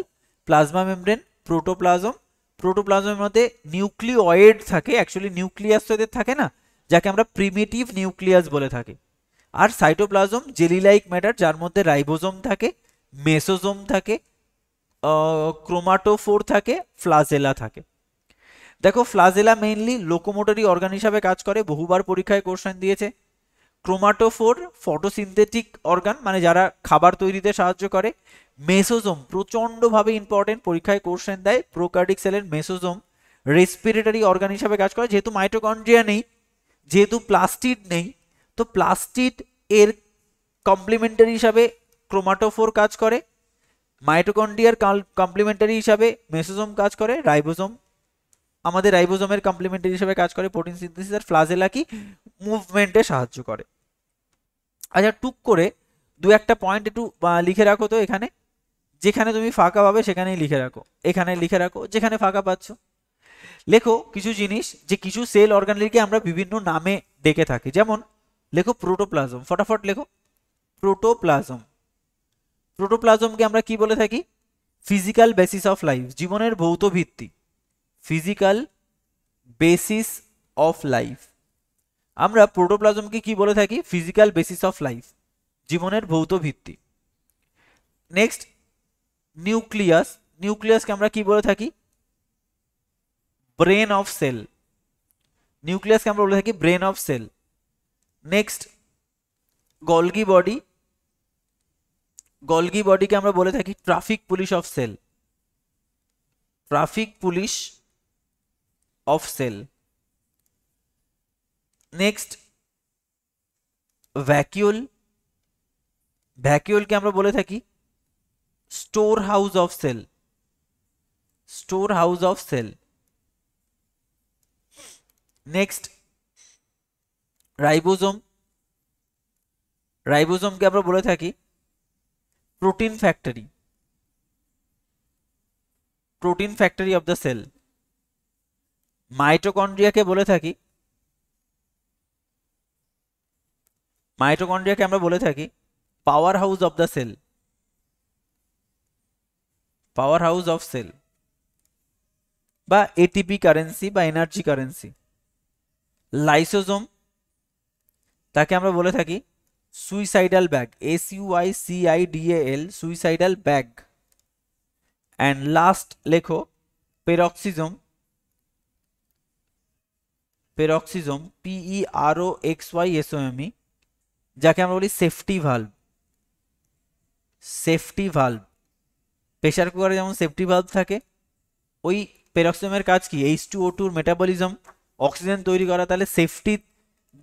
plasma membrane, protoplasm. প্রোটোপ্লাজমের মধ্যে নিউক্লিওয়েড থাকে, অ্যাকচুয়ালি নিউক্লিয়াস তো এদের থাকে না, যাকে আমরা প্রিমিটিভ নিউক্লিয়াস বলে থাকি। আর সাইটোপ্লাজম জেলি লাইক ম্যাটার, যার মধ্যে রাইবোজোম থাকে, মেসোজোম থাকে, ক্রোমাটোফোর থাকে, ফ্লাজেলা থাকে। দেখো, ফ্লাজেলা মেইনলি লোকোমোটরি অর্গান হিসাবে কাজ করে, বহুবার পরীক্ষায় কোশ্চেন দিয়েছে। ক্রোমাটোফোর ফটোসিনথেটিক অর্গান, মানে যারা খাবার তৈরিতে সাহায্য করে। মেসোজোম প্রচণ্ডভাবে ইম্পর্টেন্ট, পরীক্ষায় কোশ্চেন দেয়। প্রোকার্ডিক সেলের মেসোজোম রেসপিরেটরি অর্গান হিসাবে কাজ করে, যেহেতু মাইটোকন্ড্রিয়া নেই, যেহেতু প্লাস্টিড নেই, তো প্লাস্টিড এর কমপ্লিমেন্টারি হিসাবে ক্রোমাটোফোর কাজ করে, মাইটোকন্ড্রিয়ার কমপ্লিমেন্টারি হিসাবে মেসোজোম কাজ করে, রাইবোজোম আমাদের রাইবোজোমের কমপ্লিমেন্টারি হিসেবে কাজ করে প্রোটিন সিনথেসিস, আর ফ্লাজেলা কি মুভমেন্টে সাহায্য করে। আচ্ছা, টুক করে দু একটা পয়েন্ট একটু লিখে রাখো তো এখানে, যেখানে তুমি ফাঁকা পাবে সেখানেই লিখে রাখো, এখানে লিখে রাখো যেখানে ফাঁকা পাচ্ছ। লেখো কিছু জিনিস, যে কিছু সেল অর্গানকে আমরা বিভিন্ন নামে ডেকে থাকি, যেমন লেখো প্রোটোপ্লাজম, ফটাফট লেখো প্রোটোপ্লাজম। প্রোটোপ্লাজমকে আমরা কি বলে থাকি? ফিজিক্যাল বেসিস অফ লাইফ, জীবনের ভৌত ভিত্তি, ফিজিক্যাল বেসিস অফ লাইফ। আমরা প্রোটোপ্লাজমকে কি বলে থাকি? ফিজিক্যাল বেসিস অফ লাইফ, জীবনের ভৌত ভিত্তি। নেক্সট, নিউক্লিয়াস, নিউক্লিয়াসকে আমরা কি বলে থাকি? ব্রেন অফ সেল, নিউক্লিয়াসকে আমরা বলে থাকি brain of cell. Next, Golgi body, Golgi বডিকে আমরা বলে থাকি traffic police of cell, traffic police of cell. Next, vacuole, ভ্যাকিউলকে আমরা বলে থাকি store house of cell, store house of cell. Next, ribosome, রাইবোজোমকে আমরা বলে থাকি protein factory, protein factory of the cell. মাইটোকন্ড্রিয়াকে বলে থাকি, মাইটোকন্ড্রিয়াকে আমরা বলে থাকি power house of the cell, power house of cell, বা এটিপি কারেন্সি বা এনার্জি কারেন্সি। লাইসোজোম, তাকে আমরা বলে থাকি suicidal bag, SUICIDAL, suicidal bag. And last লেখো পেরক্সিজম, পেরক্সিজম PEROXYSOME, যাকে আমরা বলি safety valve, safety valve. Pressure কুকারে যেমন সেফটি ভালভ থাকে, ওই পেরক্সিজমের কাজ কি? H2O2 মেটাবলিজম, অক্সিজেন তৈরি করা। তাহলে সেফটি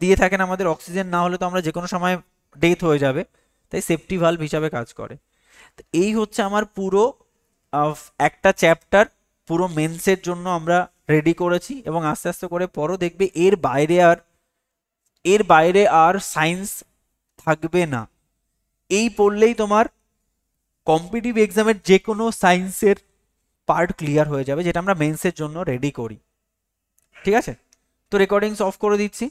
দিয়ে থাকেন আমাদের, অক্সিজেন না হলে তো আমরা যে কোনো সময় ডেথ হয়ে যাবে, তাই সেফটি ভালভ হিসাবে কাজ করে। তো এই হচ্ছে আমার পুরো একটা চ্যাপ্টার, পুরো মেন্সের জন্য আমরা রেডি করেছি, এবং আস্তে আস্তে করে পরও দেখবে এর বাইরে আর সায়েন্স থাকবে না। এই পড়লেই তোমার কম্পিটিটিভ এক্সামের যে কোনো সায়েন্সের পার্ট ক্লিয়ার হয়ে যাবে, যেটা আমরা মেন্সের জন্য রেডি করি। ঠিক আছে, তো রেকর্ডিংস অফ করে দিচ্ছি।